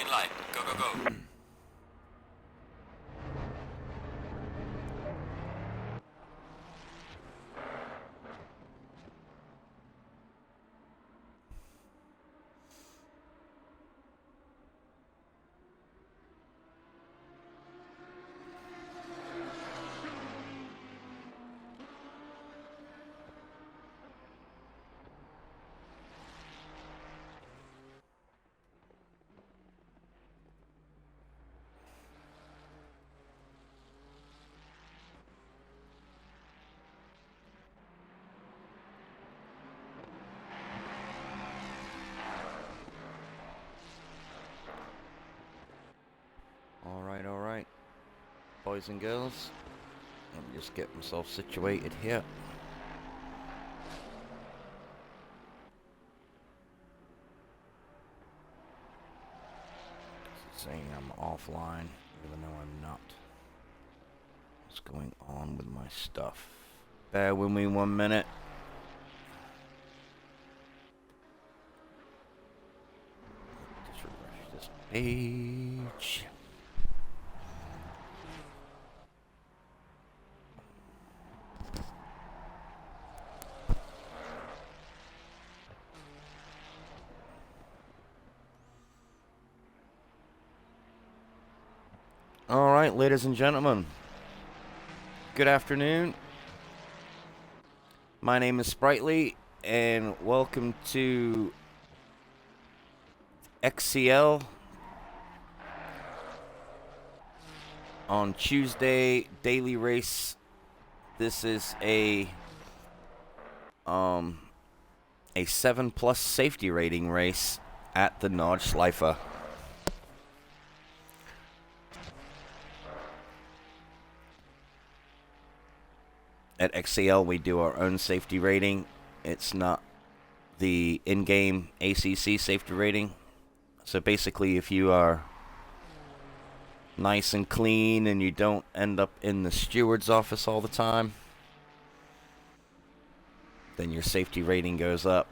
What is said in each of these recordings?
green light. Go, go, go. All right, boys and girls. Let me just get myself situated here. It's saying I'm offline, even though I'm not. What's going on with my stuff? Bear with me 1 minute. Just refresh this page. All right, ladies and gentlemen, good afternoon. My name is Sprightly, and welcome to XCL on Tuesday daily race. This is a 7+ safety rating race at the Nordschleife. At XCL, we do our own safety rating. It's not the in-game ACC safety rating. So basically, if you are nice and clean and you don't end up in the steward's office all the time, then your safety rating goes up.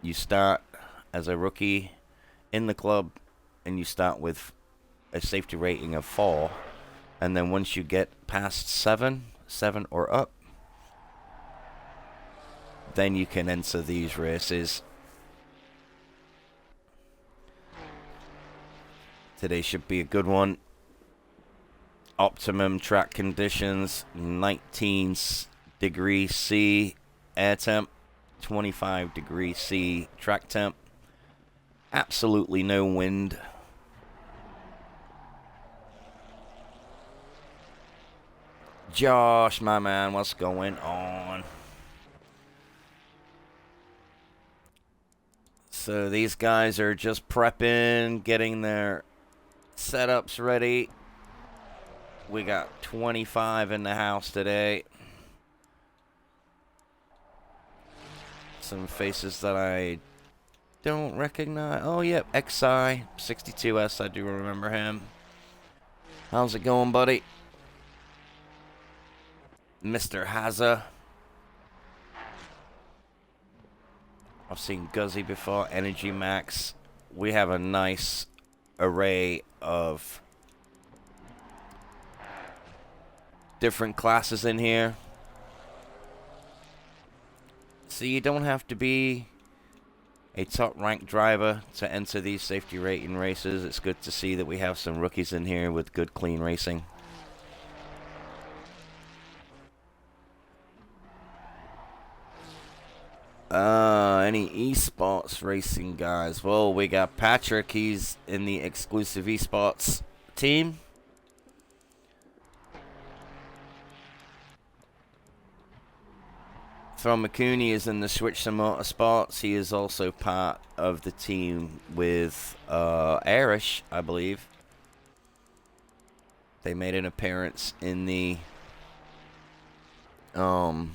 You start as a rookie in the club, and you start with a safety rating of 4. And then once you get past 7 or up, then you can enter these races. Today should be a good one. Optimum track conditions, 19 degrees C air temp, 25 degrees C track temp. Absolutely no wind. Josh, my man, what's going on? So these guys are just prepping, getting their setups ready. We got 25 in the house today. Some faces that I don't recognize. Oh, yep, XI62S, I do remember him. How's it going, buddy? Mr. Hazza. I've seen Guzzy before, Energy Max. We have a nice array of different classes in here. So you don't have to be a top-ranked driver to enter these safety rating races. It's good to see that we have some rookies in here with good, clean racing. Any esports racing guys? Well, we got Patrick. He's in the exclusive esports team. Phil McCooney is in the Switch Some Motorsports. He is also part of the team with Irish, I believe. They made an appearance in the oh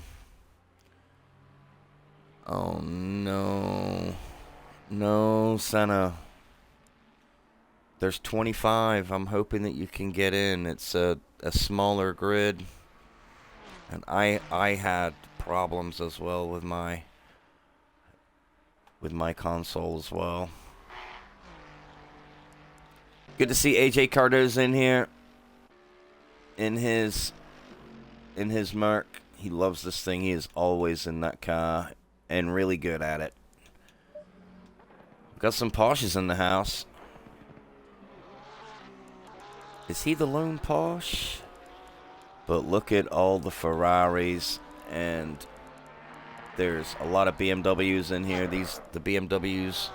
no, Senna. There's 25. I'm hoping that you can get in. It's a smaller grid, and I had problems as well with my console as well. Good to see AJ Cardo's in here. In his Merc. He loves this thing. He is always in that car and really good at it. Got some Porsches in the house. Is he the lone Porsche? But look at all the Ferraris, and there's a lot of BMWs in here. The BMWs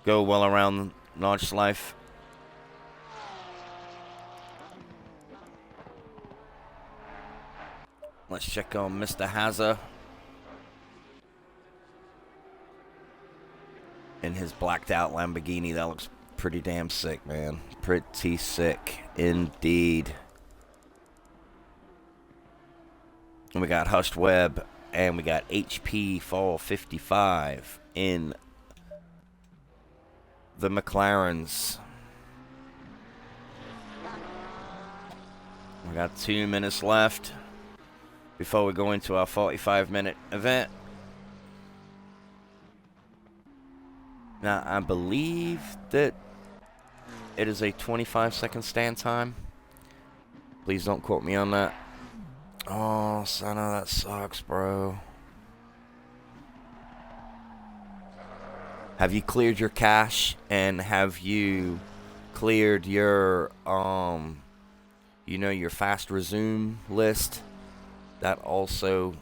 go well around Nordschleife. Let's check on Mr. Hazza in his blacked out Lamborghini. That looks pretty damn sick, man. Pretty sick indeed. And we got Hushed Webb, and we got HP Fall 55 in the McLarens. We got 2 minutes left before we go into our 45-minute event. Now, I believe that it is a 25-second stand time. Please don't quote me on that. Oh, son of that sucks, bro. Have you cleared your cache, and have you cleared your, you know, your fast resume list? That also,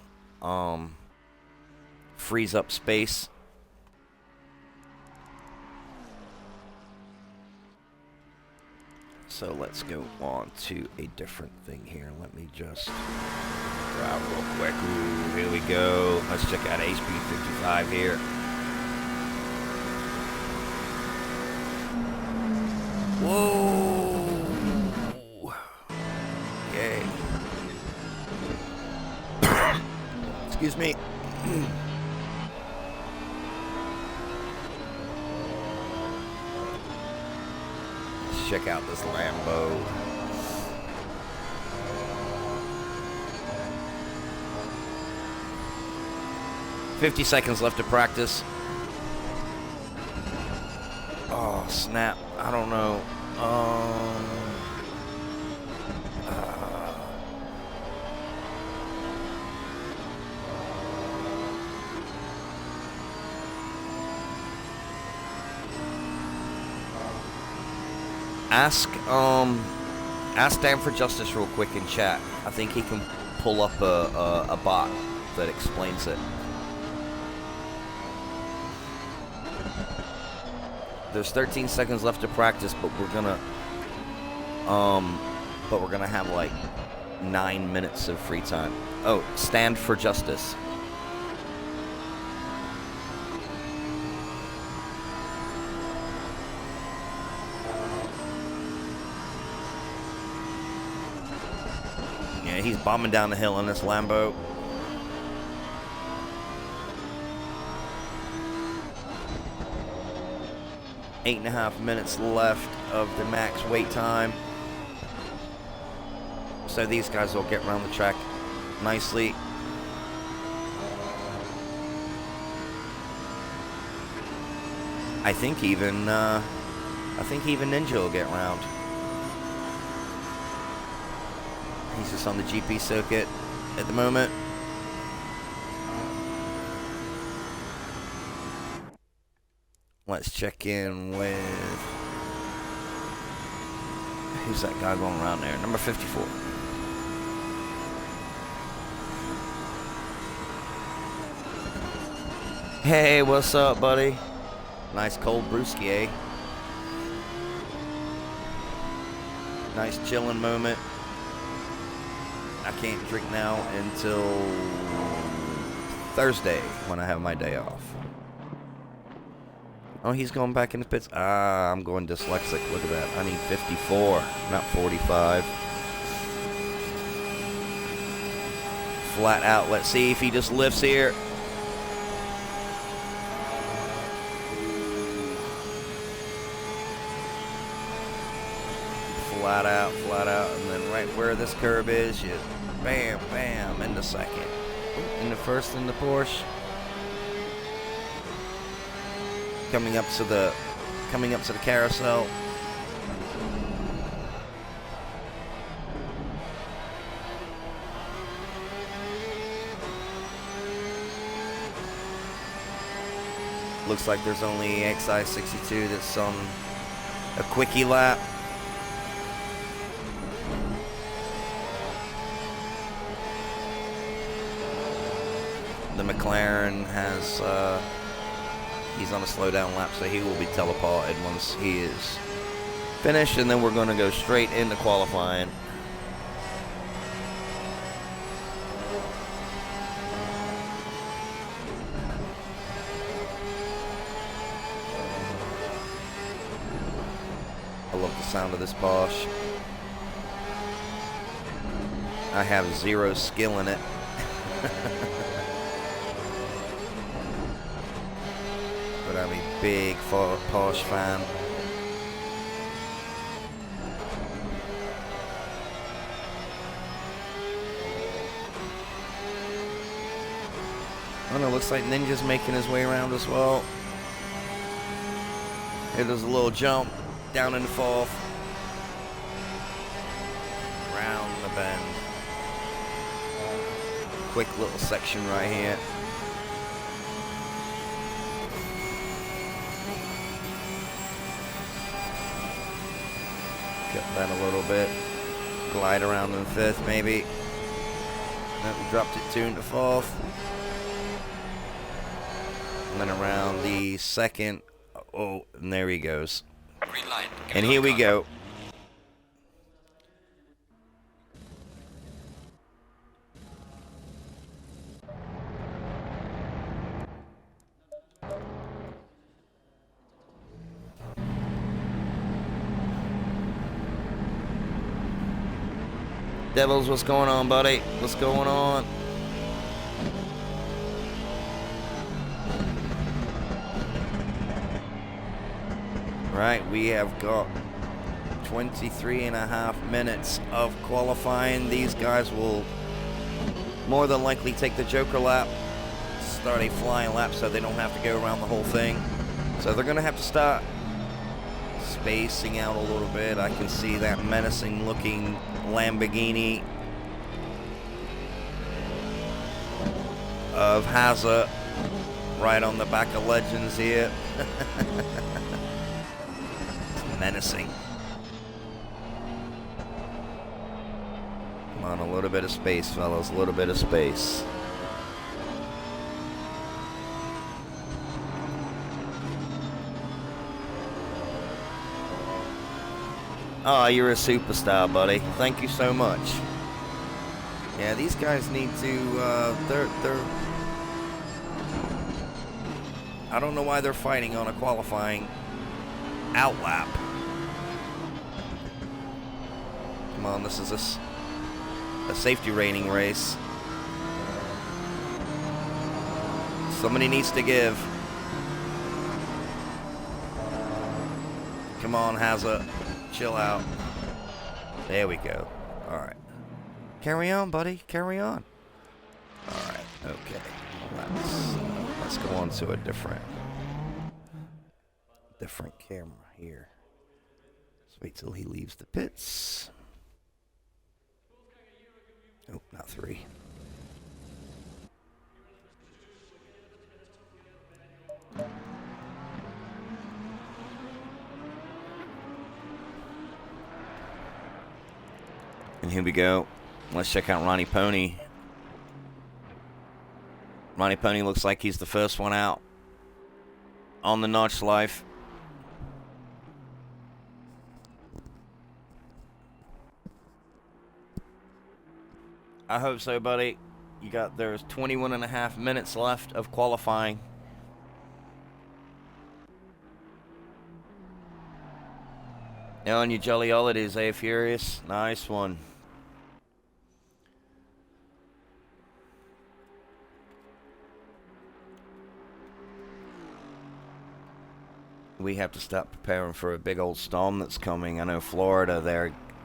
frees up space. So let's go on to a different thing here. Let me just grab real quick. Ooh, here we go. Let's check out HP 55 here. Whoa! Yay. Excuse me. Let's check out this Lambo. $50 seconds left to practice. Oh, snap. I don't know. Ask Dan for Justice real quick in chat. I think he can pull up a bot that explains it. There's 13 seconds left to practice, but we're gonna have like 9 minutes of free time. Oh, Stand for Justice. Yeah, he's bombing down the hill in this Lambo. Eight and a half minutes left of the max wait time. So these guys will get around the track nicely. I think even Ninja will get around. He's just on the GP circuit at the moment. Let's check in with... Who's that guy going around there? Number 54. Hey, what's up, buddy? Nice cold brewski, eh? Nice chilling moment. I can't drink now until Thursday when I have my day off. Oh, he's going back in the pits. Ah, I'm going dyslexic. Look at that. I need 54, not 45. Flat out. Let's see if he just lifts here. Flat out. And then right where this curb is, you bam, bam, into second. Into first in the Porsche. Coming up to the coming up to the carousel. Looks like there's only XI62 that's on a quickie lap. The McLaren has, he's on a slowdown lap, so he will be teleported once he is finished, and then we're going to go straight into qualifying. I love the sound of this Bosch. I have zero skill in it. But I'm a big Porsche fan. Oh, it looks like Ninja's making his way around as well. Here there's a little jump down in the fourth. Round the bend. Quick little section right here. Cut that a little bit. Glide around in fifth, maybe. Then we dropped it 2 into fourth. And then around the second. Oh, and there he goes. Green line. And here we go. Devils, what's going on, buddy? What's going on? Right, we have got 23.5 minutes of qualifying. These guys will more than likely take the Joker lap, start a flying lap so they don't have to go around the whole thing. So they're going to have to start spacing out a little bit. I can see that menacing looking Lamborghini of Hazard right on the back of Legends here. It's menacing. Come on, a little bit of space, fellas, a little bit of space. Oh, you're a superstar, buddy. Thank you so much. Yeah, these guys need to, they're I don't know why they're fighting on a qualifying outlap. Come on, this is a safety rating race. Somebody needs to give. Come on, Hazard. Chill out. There we go. Alright. Carry on, buddy. Carry on. Alright. Okay. Let's go on to a different camera here. Let's wait till he leaves the pits. Oh, not 3. And here we go. Let's check out Ronnie Pony. Ronnie Pony looks like he's the first one out on the Notch Life. I hope so, buddy. There's 21.5 minutes left of qualifying. On your jolly holidays, eh, Furious? Nice one. We have to start preparing for a big old storm that's coming. I know Florida,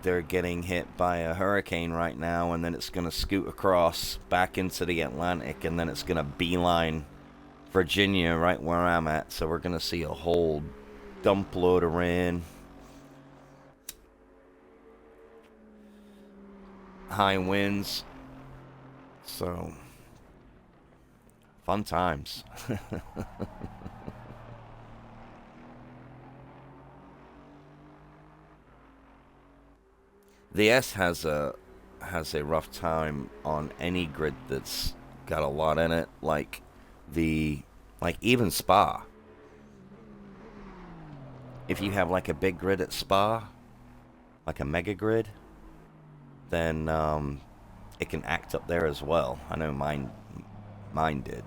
they're getting hit by a hurricane right now, and then it's going to scoot across back into the Atlantic, and then it's going to beeline Virginia right where I'm at. So we're going to see a whole dump loader in. High winds. So, fun times. The S has a rough time on any grid that's got a lot in it, like even Spa. If you have like a big grid at Spa, like a mega grid, then it can act up there as well. I know mine did.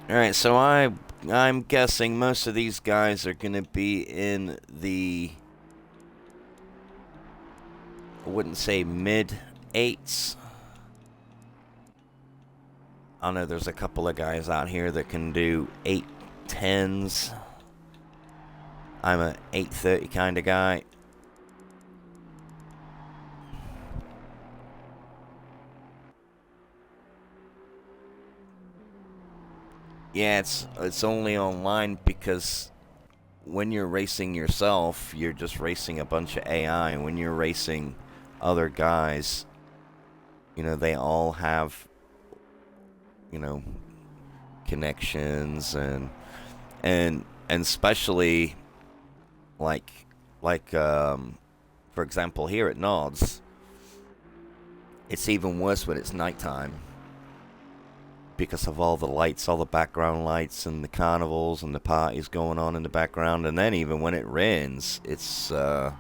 Alright, so I'm guessing most of these guys are going to be in the, I wouldn't say mid-8s. I know there's a couple of guys out here that can do 8-10s. I'm a 830 kind of guy. Yeah, it's only online because when you're racing yourself, you're just racing a bunch of AI. And when you're racing other guys, you know, they all have, you know, connections and especially like for example here at NORDS, it's even worse when it's nighttime because of all the lights, all the background lights and the carnivals and the parties going on in the background. And then even when it rains, it's that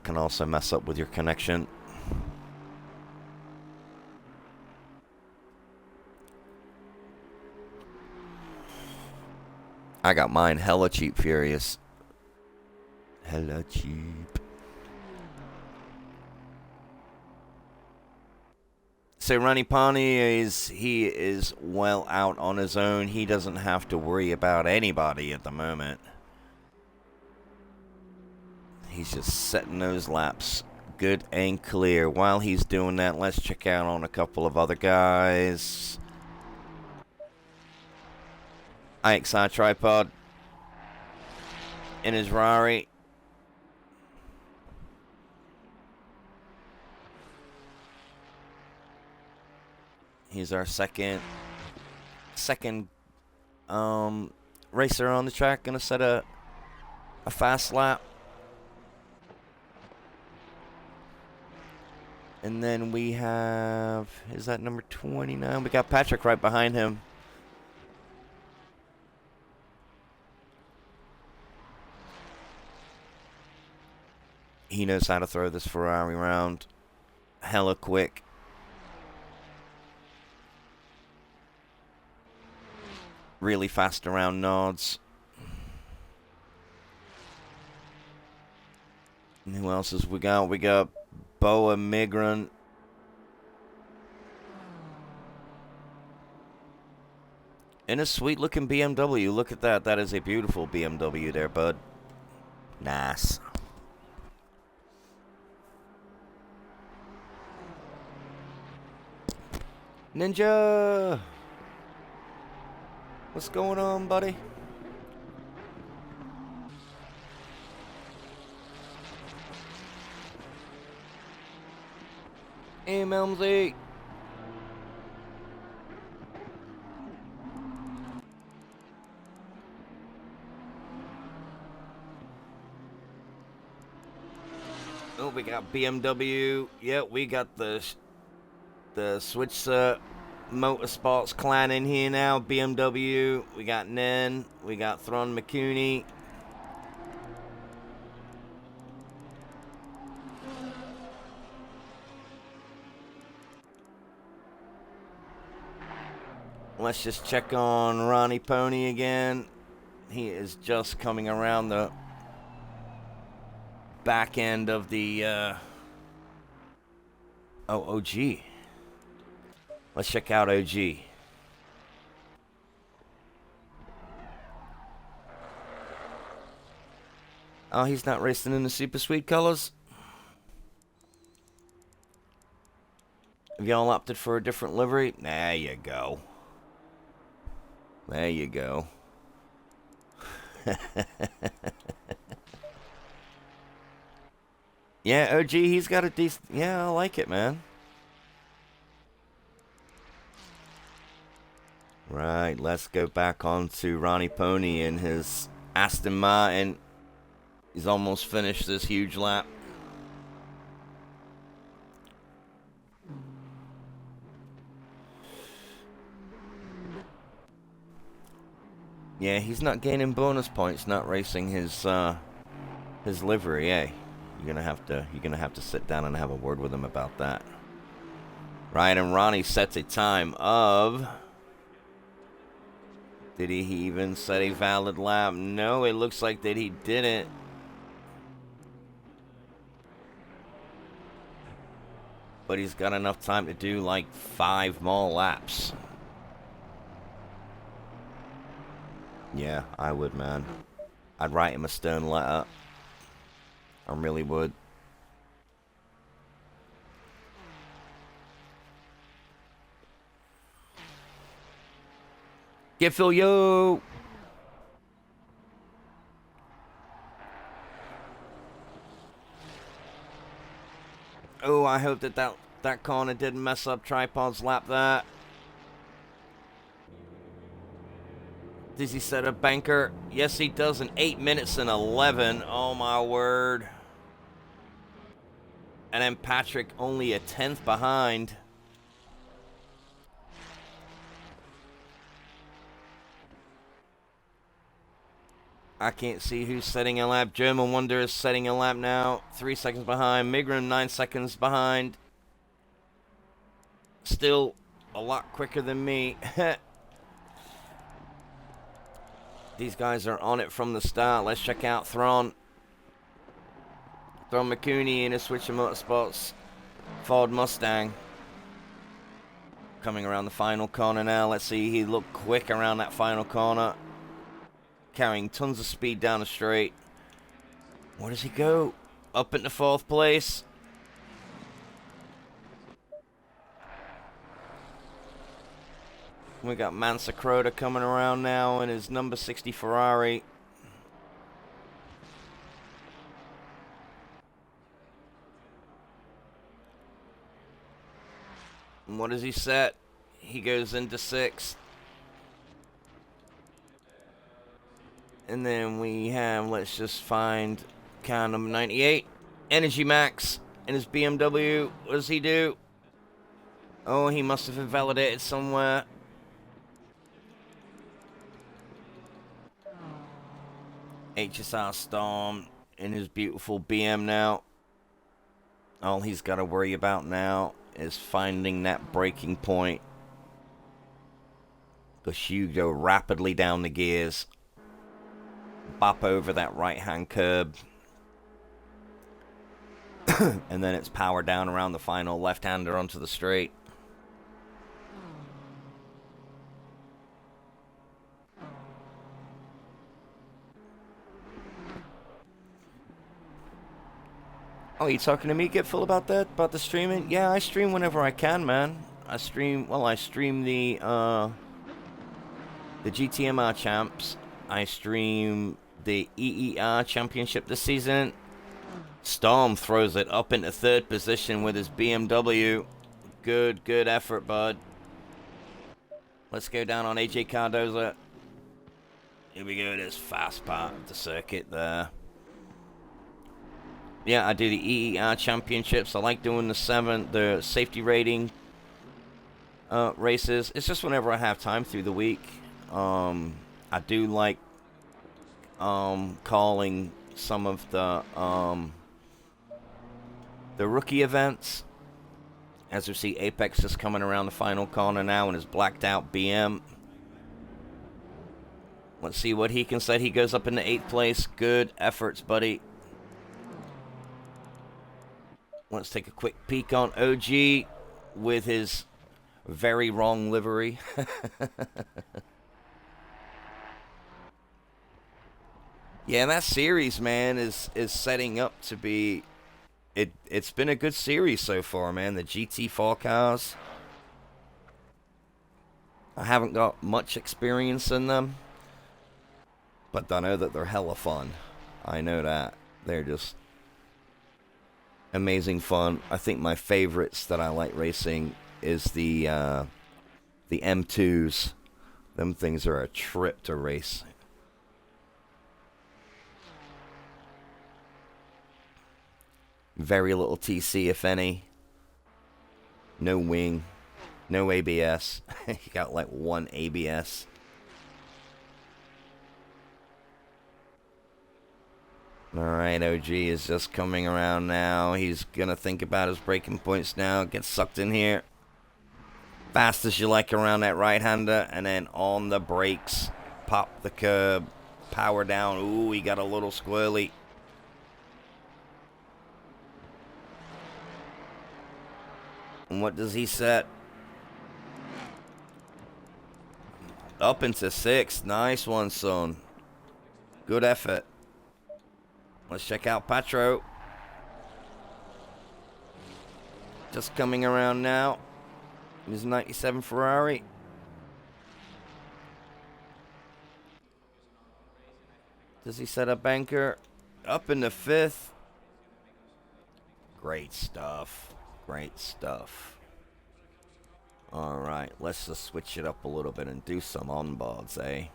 can also mess up with your connection. I got mine hella cheap, Furious. Hella cheap. So Ronnie Pawnee is well out on his own. He doesn't have to worry about anybody at the moment. He's just setting those laps good and clear. While he's doing that, let's check out on a couple of other guys. IXR Tripod in his Rari. He's our second racer on the track. Gonna set a fast lap. And then we have, is that number 29? We got Patrick right behind him. He knows how to throw this Ferrari around. Hella quick. Really fast around NORDS. And who else has we got? We got Boa Migran. In a sweet looking BMW. Look at that. That is a beautiful BMW there, bud. Nice. Ninja! What's going on, buddy? Hey, Melmsy! Oh, we got BMW. Yeah, we got the Switch Motorsports clan in here now. BMW. We got Nen. We got Thron McCooney. Let's just check on Ronnie Pony again. He is just coming around the back end of the OG. Let's check out OG. Oh, he's not racing in the super sweet colors? Have y'all opted for a different livery? There you go. There you go. Yeah, OG, he's got a decent... Yeah, I like it, man. Right, let's go back on to Ronnie Pony and his Aston Martin. He's almost finished this huge lap. Yeah, he's not gaining bonus points, not racing his livery, eh? You're gonna have to sit down and have a word with him about that. Right, and Ronnie sets a time of... Did he even set a valid lap? No, it looks like that he didn't. But he's got enough time to do like 5 more laps. Yeah, I would, man. I'd write him a stern letter. I really would. Get Phil, yo! Oh, I hope that corner didn't mess up Tripod's lap there. Does he set a banker? Yes, he does in 8 minutes and 11. Oh, my word. And then Patrick only a 10th behind. I can't see who's setting a lap. German Wonder is setting a lap now. 3 seconds behind. Migrum 9 seconds behind. Still a lot quicker than me. These guys are on it from the start. Let's check out Thron. Thron McCooney in a Switcher Motorsports Ford Mustang. Coming around the final corner now. Let's see. He looked quick around that final corner. Carrying tons of speed down the straight. Where does he go? Up into 4th place. We got Mansa Crota coming around now in his number 60 Ferrari. And what does he set? He goes into 6th. And then we have, let's just find car number 98. Energy Max in his BMW. What does he do? Oh, he must have invalidated somewhere. HSR Storm in his beautiful BM now. All he's got to worry about now is finding that braking point. Because you go rapidly down the gears. Bop over that right-hand curb. And then it's power down around the final left-hander onto the straight. Oh, you talking to me, Gitful, about that? About the streaming? Yeah, I stream whenever I can, man. I stream the GTMR champs. I stream the EER championship this season. Storm throws it up into 3rd position with his BMW. Good effort, bud. Let's go down on AJ Cardoza. Here we go, this fast part of the circuit there. Yeah, I do the EER championships. I like doing the safety rating races. It's just whenever I have time through the week. I do like calling some of the rookie events. As we see, Apex is coming around the final corner now in his blacked out BM. Let's see what he can set. He goes up into 8th place. Good efforts, buddy. Let's take a quick peek on OG with his very wrong livery. Yeah, that series, man, is setting up to be. It's been a good series so far, man. The GT4 cars. I haven't got much experience in them, but I know that they're hella fun. I know that. They're just amazing fun. I think my favorites that I like racing is the M2s. Them things are a trip to race. Very little TC, if any. No wing. No ABS. You got like one ABS. Alright, OG is just coming around now. He's gonna think about his braking points now. Get sucked in here. Fast as you like around that right-hander. And then on the brakes. Pop the curb. Power down. Ooh, he got a little squirrely. And what does he set? Up into 6th. Nice one, son. Good effort. Let's check out Patro. Just coming around now. His 97 Ferrari. Does he set a banker? Up into 5th. Great stuff. Great stuff. Alright, let's just switch it up a little bit and do some onboards, eh?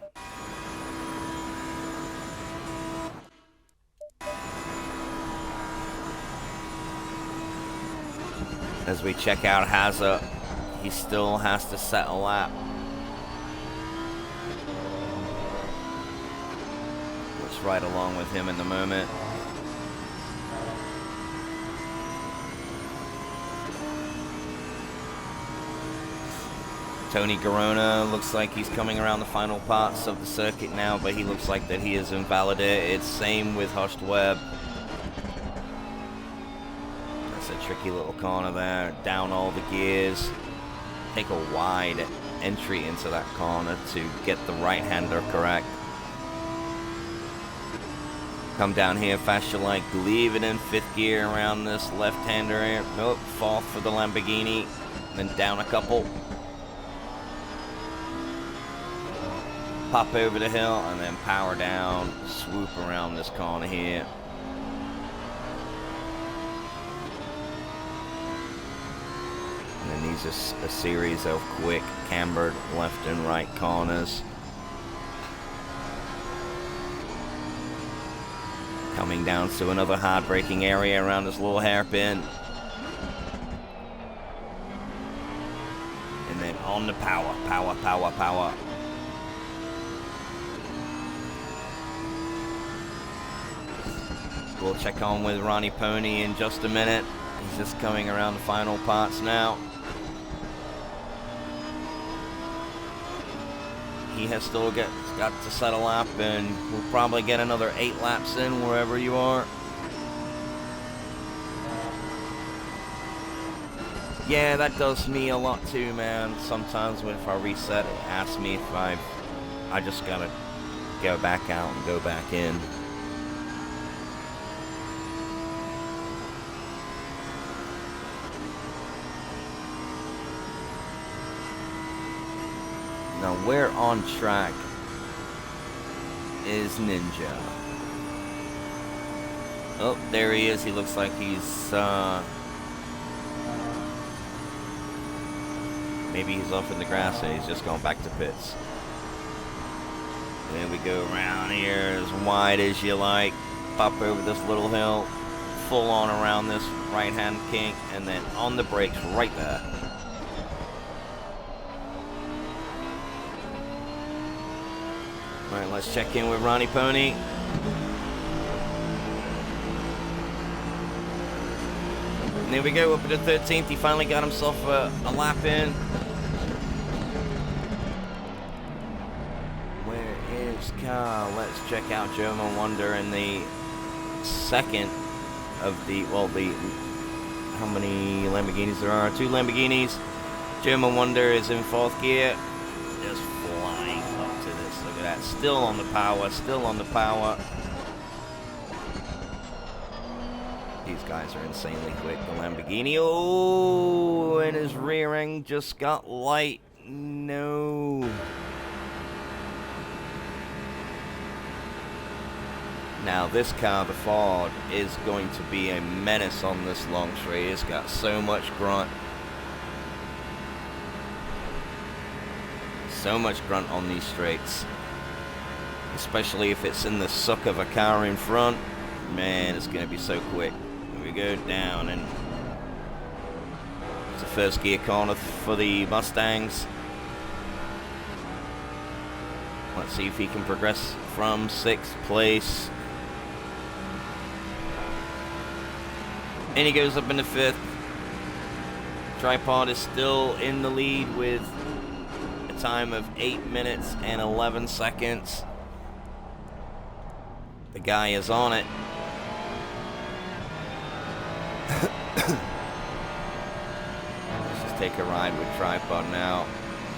As we check out Hazard, he still has to set a lap. Let's ride along with him in the moment. Tony Garona looks like he's coming around the final parts of the circuit now, but he looks like that he is invalidated. Same with Hushed Webb. That's a tricky little corner there. Down all the gears. Take a wide entry into that corner to get the right-hander correct. Come down here fast you like. Leave it in 5th gear around this left-hander here. Nope, 4th for the Lamborghini. Then down a couple. Pop over the hill and then power down, swoop around this corner here. And then these are a series of quick cambered left and right corners. Coming down to another hard braking area around this little hairpin. And then on the power, power, power, power. We'll check on with Ronnie Pony in just a minute. He's just coming around the final parts now. He has still got to set a lap, and we'll probably get another 8 laps in wherever you are. Yeah, that does me a lot too, man. Sometimes if I reset, it asks me if I just gotta go back out and go back in. Now, where on track is Ninja? Oh, there he is. He looks like he's, maybe he's off in the grass and he's just going back to pits. And then we go around here as wide as you like. Pop over this little hill. Full on around this right-hand kink. And then on the brakes right there. Alright, let's check in with Ronnie Pony. And there we go, up at the 13th. He finally got himself a lap in. Where is Carl? Let's check out German Wonder in the second of the, well, how many Lamborghinis there are? 2 Lamborghinis. German Wonder is in 4th gear. Just flying up to this. Look at that. Still on the power. Still on the power. These guys are insanely quick. The Lamborghini. Oh, and his rear end just got light. No. Now this car, the Ford, is going to be a menace on this long straight. It's got so much grunt. So much grunt on these straights. Especially if it's in the suck of a car in front. Man, it's going to be so quick. Here we go, down, and it's the first gear corner for the Mustangs. Let's see if he can progress from 6th place. And he goes up into 5th. Tripod is still in the lead with a time of 8 minutes and 11 seconds. The guy is on it. Let's just take a ride with Tripod now.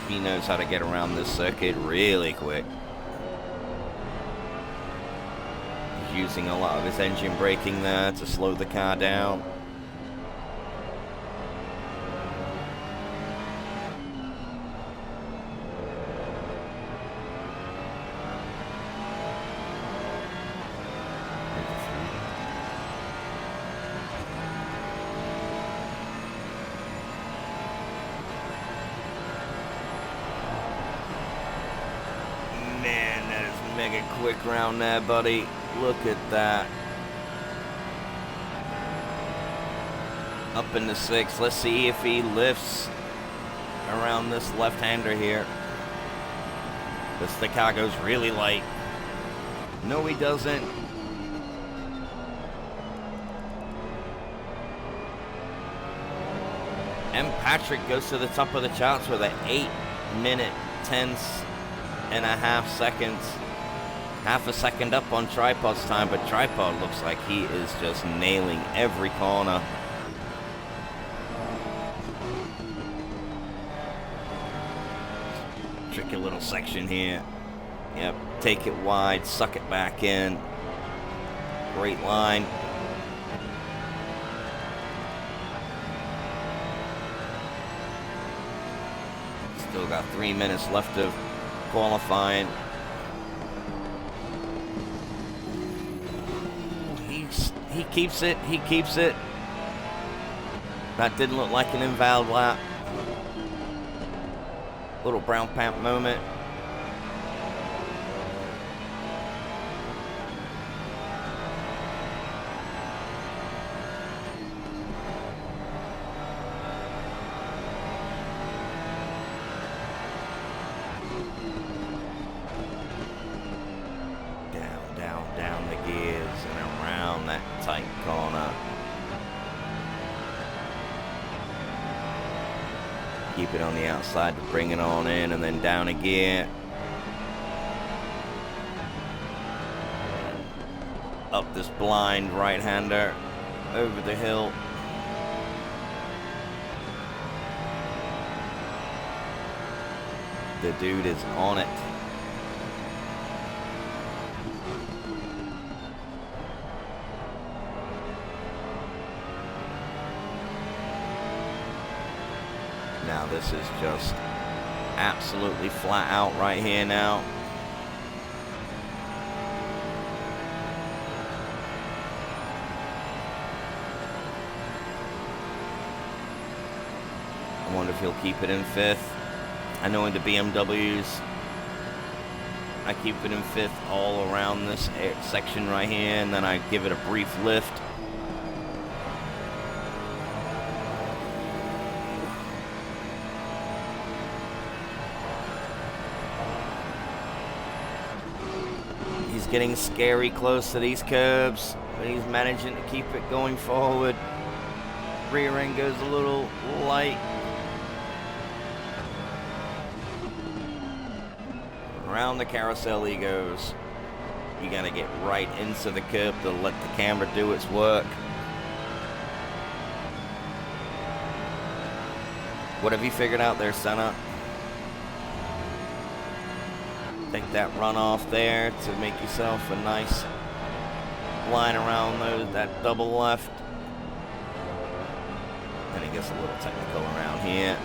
He knows how to get around this circuit really quick. He's using a lot of his engine braking there to slow the car down. Man, that is mega quick round there, buddy. Look at that. Up into 6th. Let's see if he lifts around this left-hander here. The car goes really light. No, he doesn't. And Patrick goes to the top of the charts with an 8-minute 10.5 seconds. Half a second up on Tripod's time, but Tripod looks like he is just nailing every corner. Tricky little section here. Yep, take it wide, suck it back in. Great line. Still got 3 minutes left of qualifying. He keeps it. He keeps it. That didn't look like an invalid lap. Little brown pant moment. Down the gears and around that tight corner. Keep it on the outside to bring it on in, and then down a gear. Up this blind right-hander over the hill. The dude is on it. Now this is just absolutely flat out right here now. I wonder if he'll keep it in 5th. I know in the BMWs, I keep it in 5th all around this section right here, and then I give it a brief lift. Getting scary close to these curbs, but he's managing to keep it going forward. Rear end goes a little light. Around the carousel he goes. You gotta get right into the curb to let the camera do its work. What have you figured out there, Senna? Take that runoff there to make yourself a nice line around that double left. And it gets a little technical around here.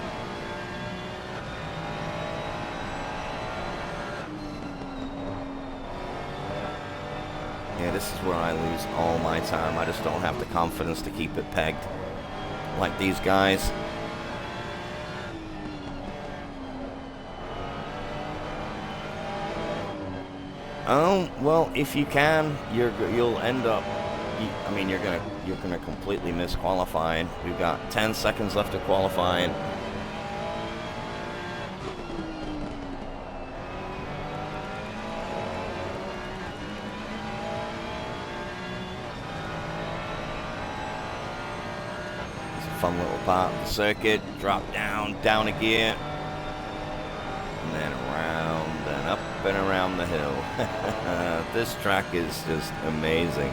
Yeah, this is where I lose all my time. I just don't have the confidence to keep it pegged like these guys. Well, if you can, you'll end up. I mean, you're gonna completely miss qualifying. We've got 10 seconds left of qualifying. It's a fun little part of the circuit. Drop down, down a gear, and then around and up and around the hill. This track is just amazing.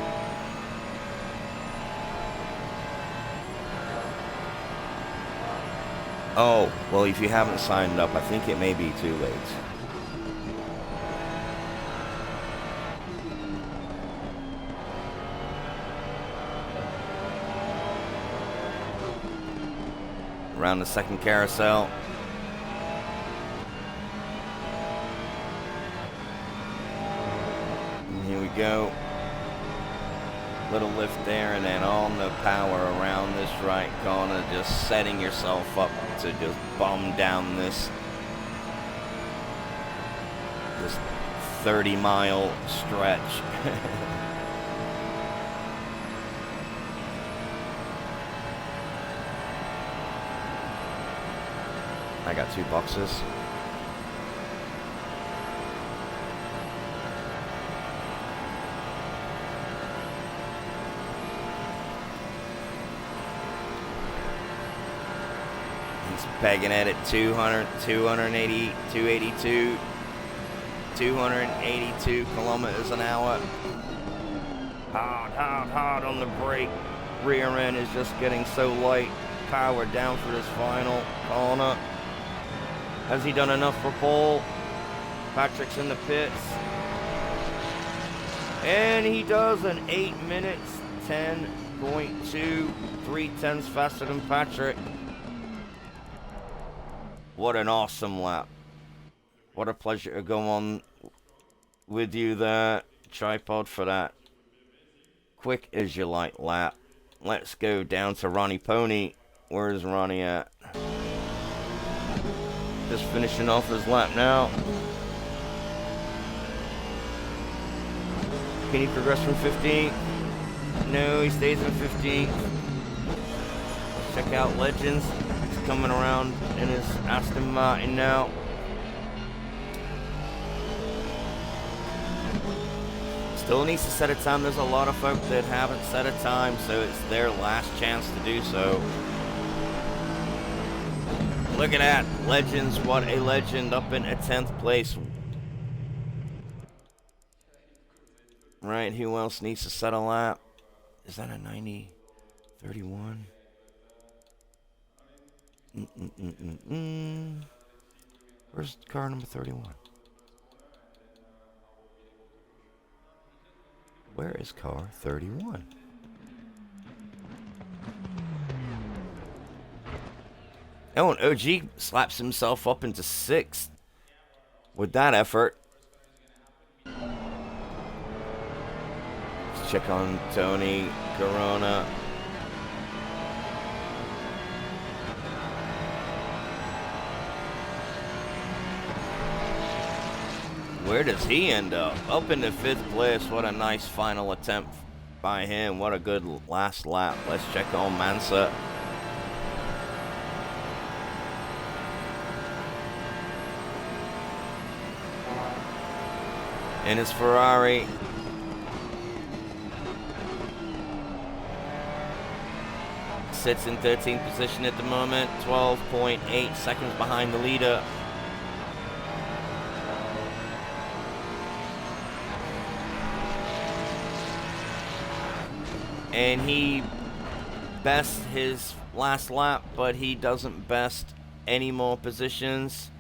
Oh, well, if you haven't signed up, I think it may be too late. Around the second carousel. And here we go. Little lift there, and then on the power around this right corner, just setting yourself up to just bomb down this 30-mile stretch. I got 2 boxes. Pegging at it 200, 280, 282, 282 kilometers an hour. Hard on the brake. Rear end is just getting so light. Power down for this final corner. Has he done enough for pole? Patrick's in the pits. And he does an 8 minutes, 10.2, 3/10 faster than Patrick. What an awesome lap. What a pleasure to go on with you there. Tripod for that quick as you like lap. Let's go down to Ronnie Pony. Where's Ronnie at? Just finishing off his lap now. Can he progress from 15th? No, he stays in 15th. Let's check out Legends. Coming around in his Aston Martin now. Still needs to set a time. There's a lot of folk that haven't set a time, so it's their last chance to do so. Look at that. Legends, what a legend, up in a 10th place. Right, who else needs to set a lap? Is that a 90-31? Where's car number 31? Where is car 31? Oh, and OG slaps himself up into 6th with that effort. Let's check on Tony Corona. Where does he end up? Up into 5th place. What a nice final attempt by him. What a good last lap. Let's check on Mansa. In his Ferrari. Sits in 13th position at the moment. 12.8 seconds behind the leader. And he bests his last lap, but he doesn't best any more positions.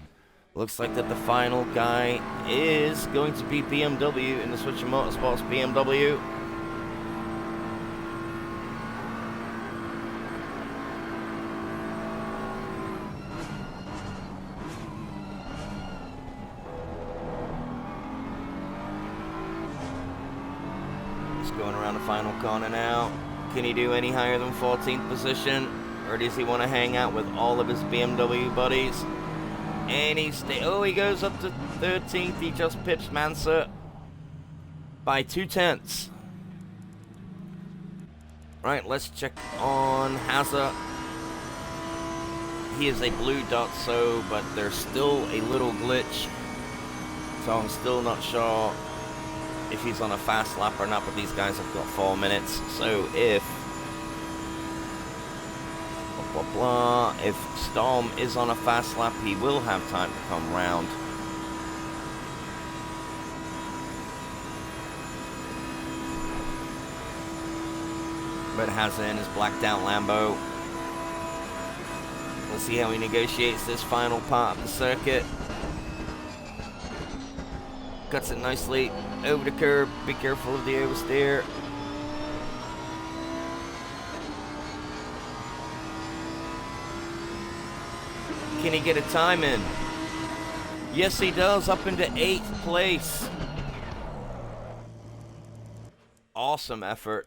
Looks like that the final guy is going to be BMW in the Switcher Motorsports BMW. Just going around the final corner now. Can he do any higher than 14th position? Or does he want to hang out with all of his BMW buddies? And he goes up to 13th. He just pitched Mansa by 2/10. Right, let's check on Hazard. He is a blue dot, but there's still a little glitch. So I'm still not sure if he's on a fast lap or not, but these guys have got 4 minutes. So if if Storm is on a fast lap, he will have time to come round. But Hazard in his blacked out Lambo. We'll see how he negotiates this final part of the circuit. Cuts it nicely over the curb. Be careful of the oversteer. Can he get a time in? Yes, he does. Up into 8th place. Awesome effort.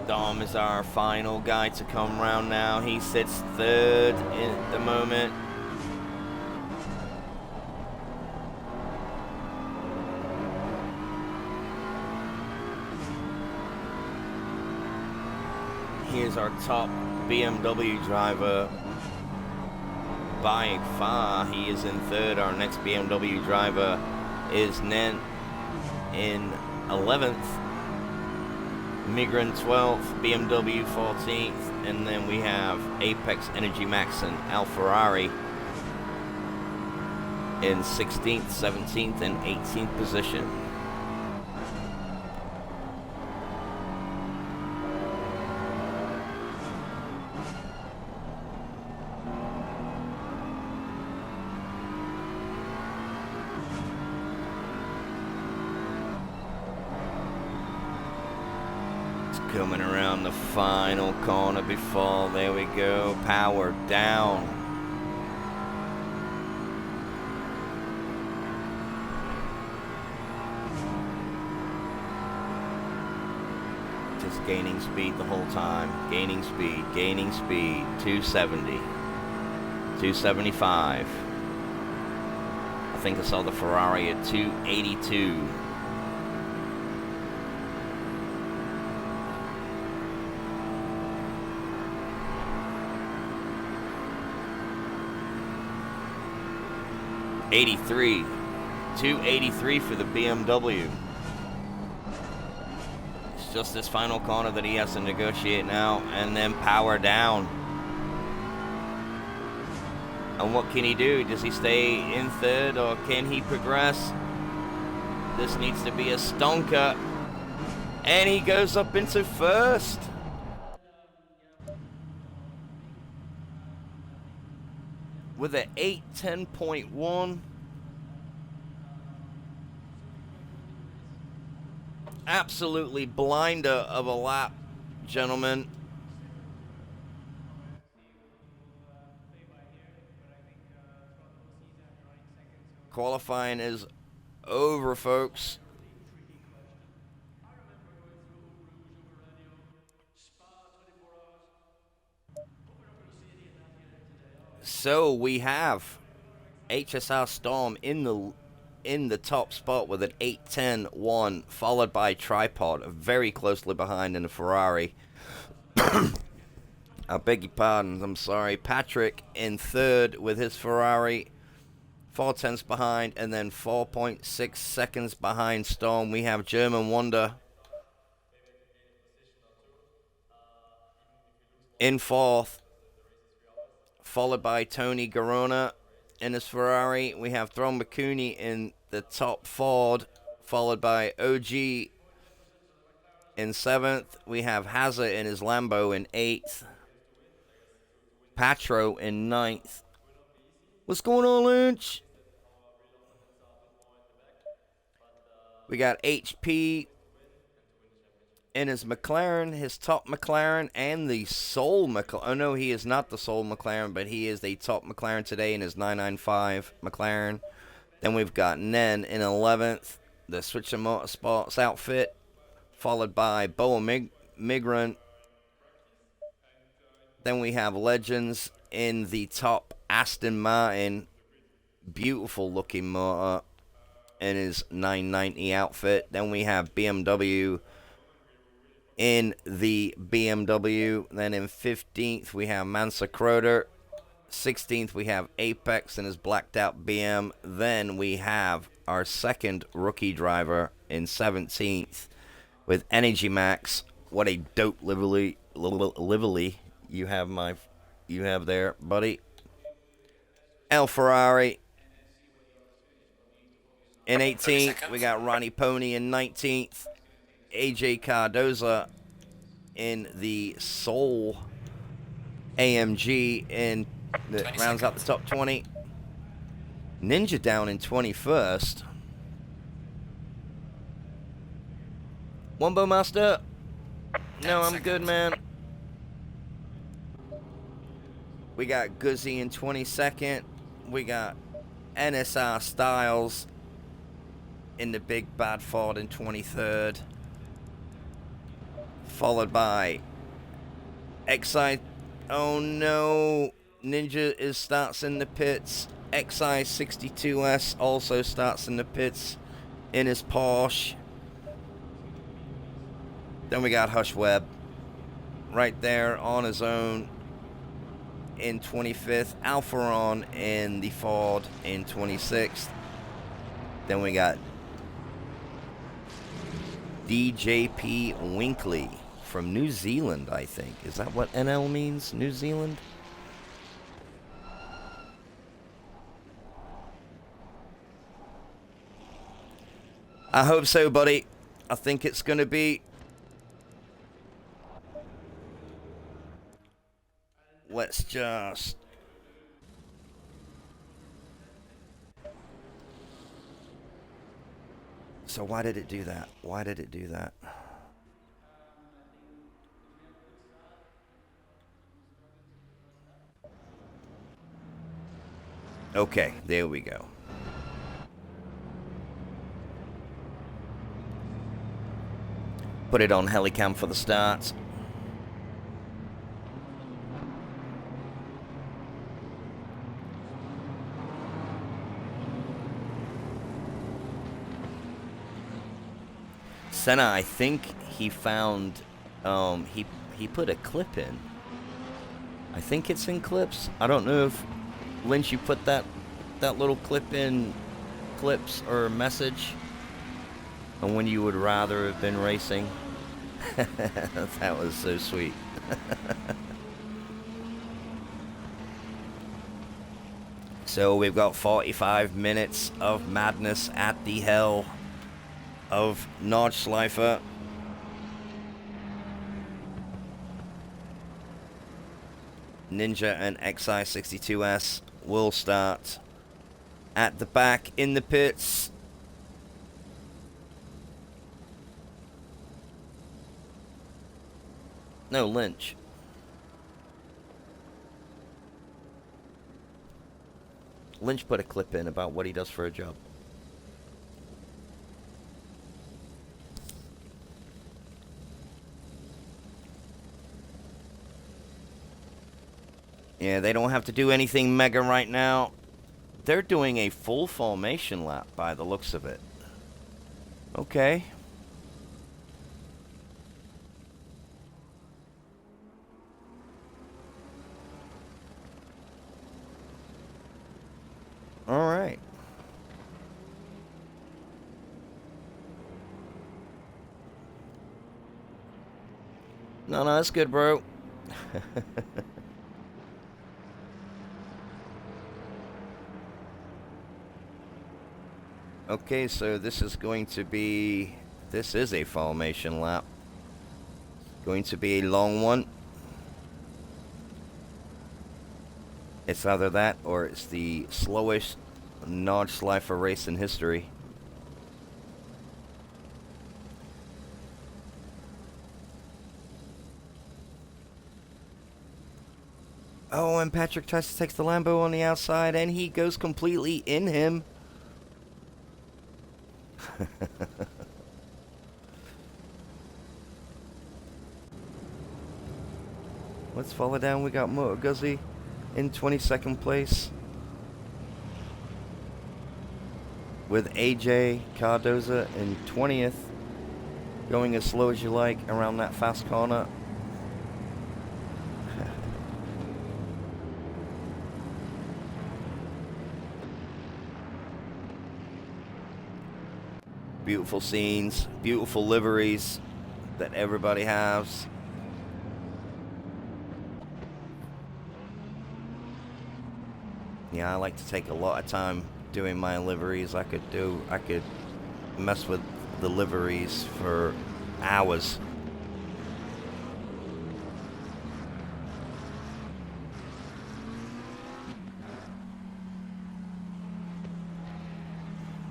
Dom is our final guy to come round now. He sits 3rd at the moment. Here's our top BMW driver by far. He is in 3rd. Our next BMW driver is Nen in 11th. Migran 12th, BMW 14th, and then we have Apex Energy Max and Alferrari in 16th, 17th, and 18th position. Coming around the final corner before, there we go, power down. Just gaining speed the whole time, gaining speed, 270, 275. I think I saw the Ferrari at 282. '83, 283 for the BMW. It's just this final corner that he has to negotiate now, and then power down. And what can he do? Does he stay in 3rd, or can he progress? This needs to be a stonker, and he goes up into 1st. With an 8:10.1. Absolutely blinder of a lap, gentlemen. Qualifying is over, folks. So we have HSR Storm in the top spot with an 8:10.1, followed by Tripod, very closely behind in the Ferrari. I beg your pardon, I'm sorry. Patrick in 3rd with his Ferrari, 4/10 behind, and then 4.6 seconds behind Storm. We have German Wonder in 4th. Followed by Tony Garona in his Ferrari. We have Thron McCooney in the top Ford, followed by OG in 7th. We have Hazard in his Lambo in 8th. Patro in 9th. What's going on, Lynch? We got HP in his McLaren, his top McLaren, and the sole McLaren. Oh, no, he is not the sole McLaren, but he is the top McLaren today in his 995 McLaren. Then we've got Nen in 11th, the Switcher Motorsports outfit, followed by Boa Migrant. Then we have Legends in the top Aston Martin, beautiful looking motor in his 990 outfit. Then we have BMW in the BMW. Then in 15th we have Mansa Croder. 16th we have Apex in his blacked out BM. Then we have our second rookie driver in 17th with Energy Max. What a dope livery you have there, buddy. El Ferrari in 18th. We got Ronnie Pony in 19th. AJ Cardoza in the sole AMG in that rounds out the top 20. Ninja down in 21st. Wumbo Master. No, I'm good, man. We got Guzzi in 22nd. We got NSR Styles in the big bad Ford in 23rd. Followed by XI. Oh no. Ninja starts in the pits. XI62S also starts in the pits in his Porsche. Then we got Hush Webb right there on his own in 25th. Alfaron in the Ford in 26th. Then we got DJP Winkley from New Zealand, I think. Is that what NL means? New Zealand? I hope so, buddy. I think it's going to be. Let's just. So why did it do that? Why did it do that? Okay, there we go. Put it on Helicam for the start. Senna, I think he found, he put a clip in. I think it's in clips. I don't know if, Lynch, you put that little clip in clips or message on when you would rather have been racing. That was so sweet. So we've got 45 minutes of madness at the hell of Nordschleife. Ninja and XI62S will start at the back in the pits. No, Lynch. Lynch put a clip in about what he does for a job. Yeah, they don't have to do anything mega right now. They're doing a full formation lap by the looks of it. Okay. All right. No, that's good, bro. Okay, so this is a formation lap. Going to be a long one. It's either that or it's the slowest Nordschleife race in history. Oh, and Patrick tries to take the Lambo on the outside, and he goes completely in him. Let's follow down. We got Moto Guzzi in 22nd place, with AJ Cardoza in 20th, going as slow as you like around that fast corner. Beautiful scenes, beautiful liveries that everybody has. Yeah, I like to take a lot of time doing my liveries. I could mess with the liveries for hours.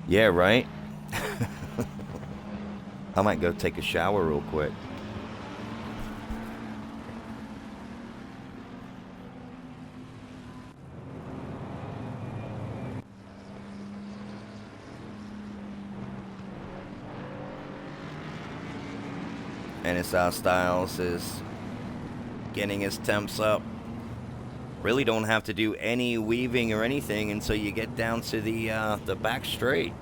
Yeah, right? I might go take a shower real quick. And Styles is getting his temps up. Really don't have to do any weaving or anything until you get down to the back straight.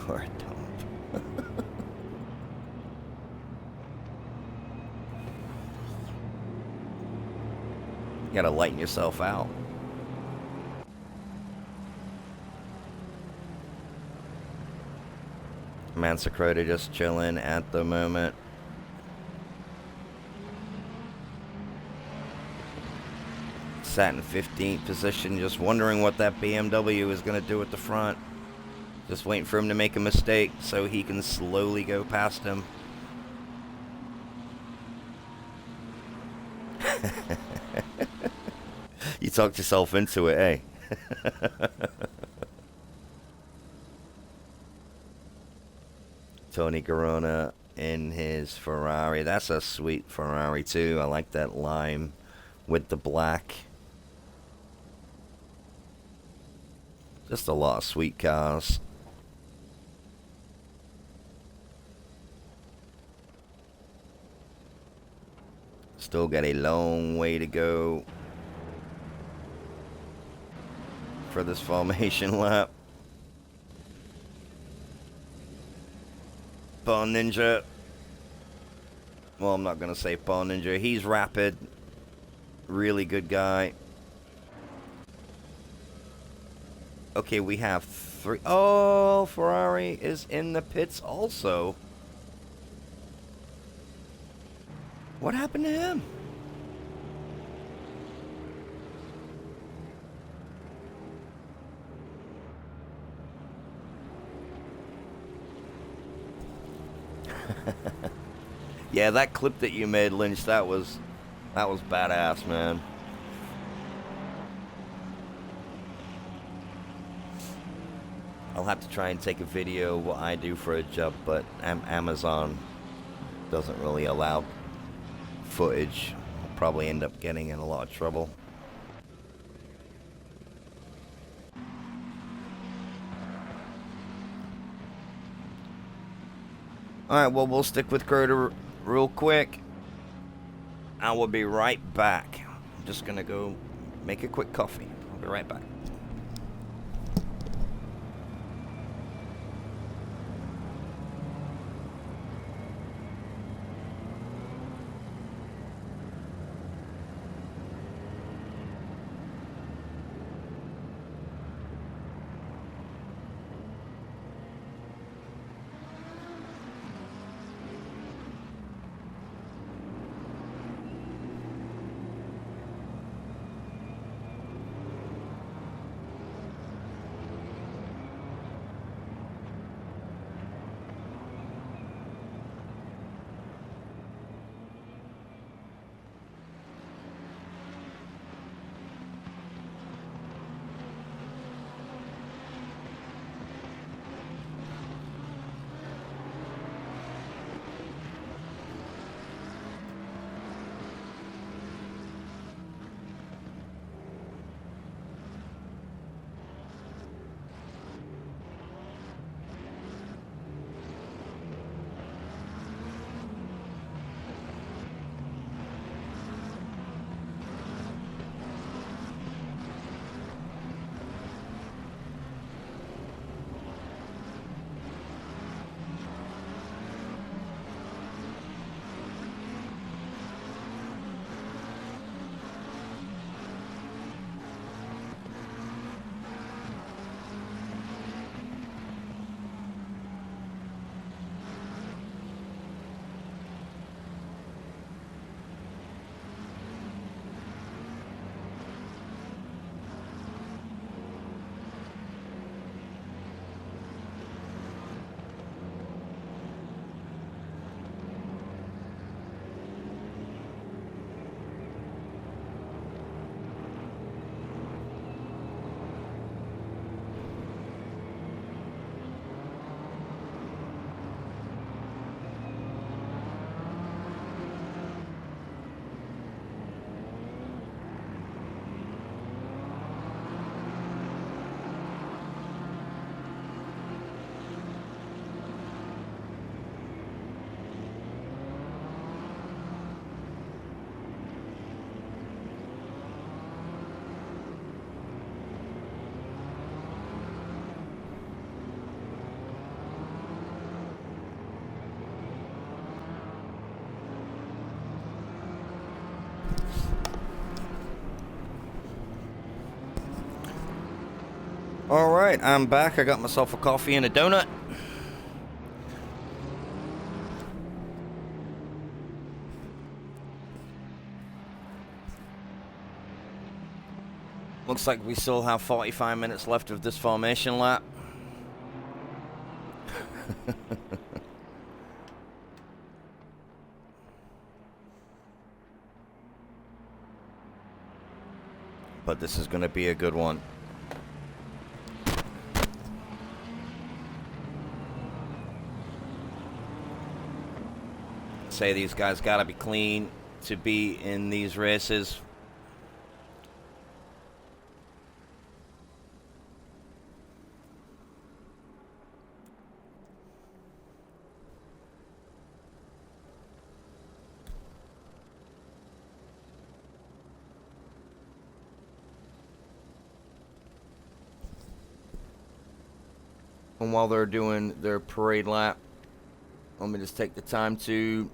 Or don't. You gotta lighten yourself out. Mansacrota just chilling at the moment. Sat in 15th position, just wondering what that BMW is going to do at the front. Just waiting for him to make a mistake so he can slowly go past him. You talked yourself into it, eh? Tony Corona in his Ferrari. That's a sweet Ferrari too. I like that lime with the black. Just a lot of sweet cars. Still got a long way to go for this formation lap. Pawn Ninja. Well, I'm not going to say Pawn Ninja. He's rapid. Really good guy. Okay, we have 3. Oh, Ferrari is in the pits also. What happened to him? Yeah, that clip that you made, Lynch, that was badass, man. I'll have to try and take a video of what I do for a job, but Amazon doesn't really allow footage. I'll probably end up getting in a lot of trouble. Alright, well, we'll stick with Crota real quick. I will be right back. I'm just gonna go make a quick coffee. I'll be right back. Alright, I'm back. I got myself a coffee and a donut. Looks like we still have 45 minutes left of this formation lap. But this is going to be a good one. Say these guys got to be clean to be in these races. And while they're doing their parade lap, let me just take the time to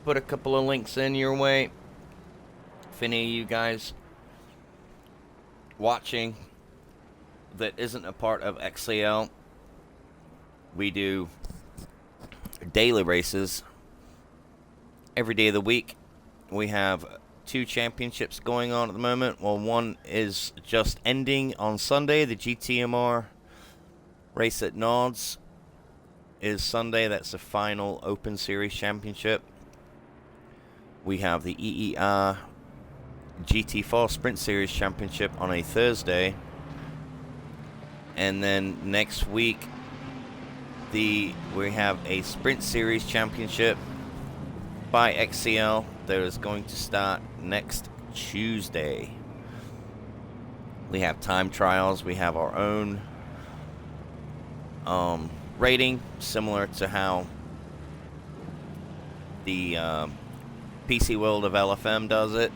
put a couple of links in your way. If any of you guys watching that isn't a part of XCL, we do daily races every day of the week. We have 2 championships going on at the moment. Well, one is just ending on Sunday, the GTMR Race at Nords is Sunday. That's the final Open Series Championship. We have the EER GT4 Sprint Series Championship on a Thursday. And then next week, we have a Sprint Series Championship by XCL that is going to start next Tuesday. We have time trials. We have our own rating, similar to how the PC World of LFM does it.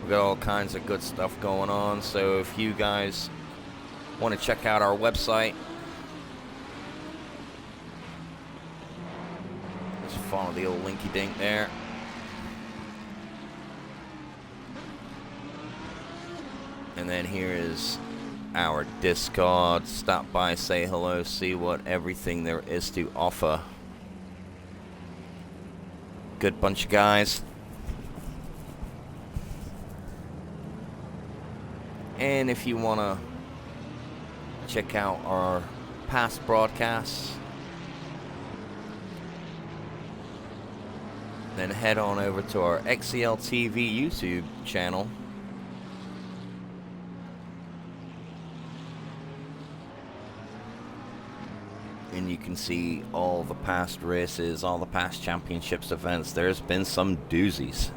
We've got all kinds of good stuff going on, so if you guys want to check out our website, just follow the old linky dink there. And then here is our Discord. Stop by, say hello, see what everything there is to offer. Good bunch of guys. And if you want to check out our past broadcasts, then head on over to our XCL TV YouTube channel. And you can see all the past races, all the past championships events. There's been some doozies.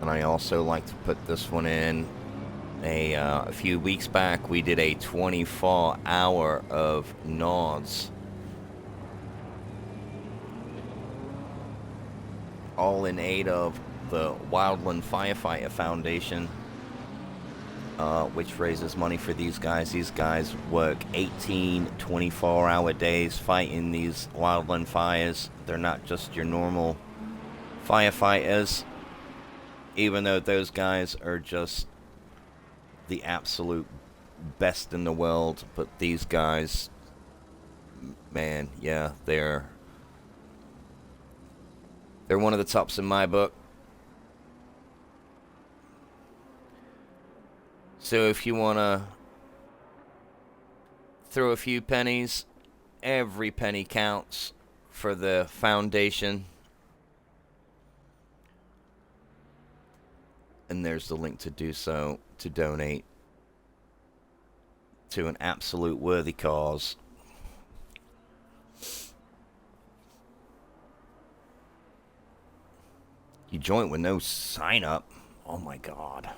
And I also like to put this one in. A few weeks back, we did a 24-hour of NORDS. All in aid of the Wildland Firefighter Foundation, which raises money for these guys. These guys work 18 24-hour days fighting these wildland fires. They're not just your normal firefighters, even though those guys are just the absolute best in the world. But these guys, man, yeah, they're one of the tops in my book. So if you want to throw a few pennies, every penny counts for the foundation. And there's the link to do so, to donate to an absolute worthy cause. You join with no sign up. Oh my God.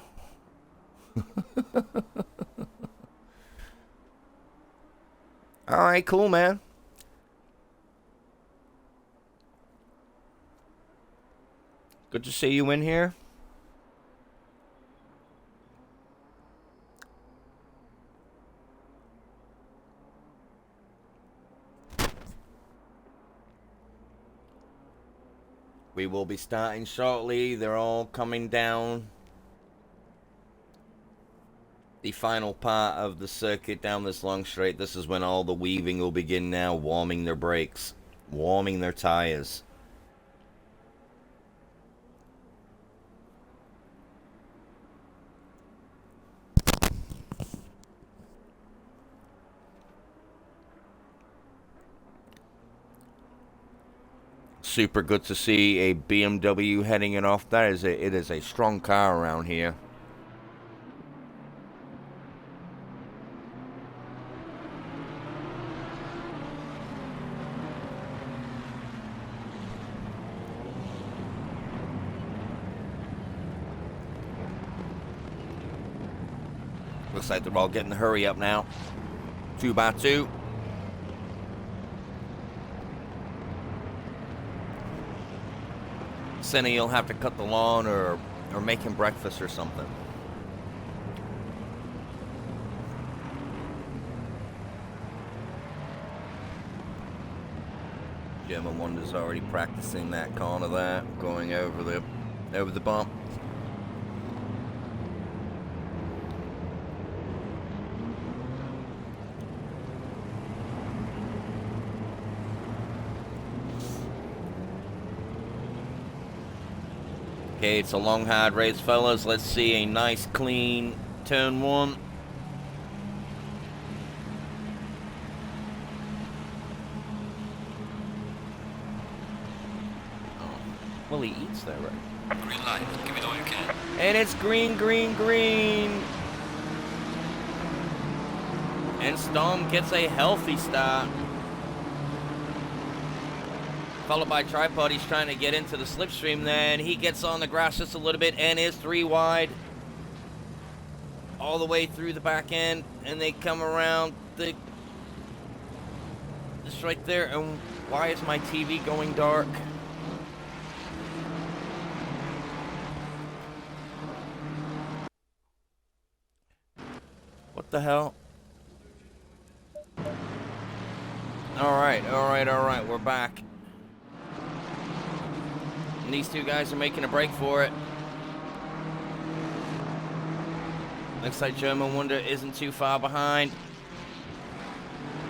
Alright, cool, man. Good to see you in here. We will be starting shortly. They're all coming down the final part of the circuit down this long straight. This is when all the weaving will begin now, warming their brakes, warming their tires. Super good to see a BMW heading it off. It is a strong car around here. Looks like they're all getting the hurry up now. 2x2. Senna, you'll have to cut the lawn or make him breakfast or something. German Wonder's already practicing that corner there, going over the bump. Okay, it's a long, hard race, fellas. Let's see a nice, clean turn one. Oh, well, he eats there, right? Green light. Give it all you can. And it's green, green, green. And Storm gets a healthy start. Followed by Tripod. He's trying to get into the slipstream there, and he gets on the grass just a little bit and is 3 wide all the way through the back end, and they come around just right there. And why is my TV going dark? What the hell? All right, we're back. And these two guys are making a break for it. Looks like German Wonder isn't too far behind.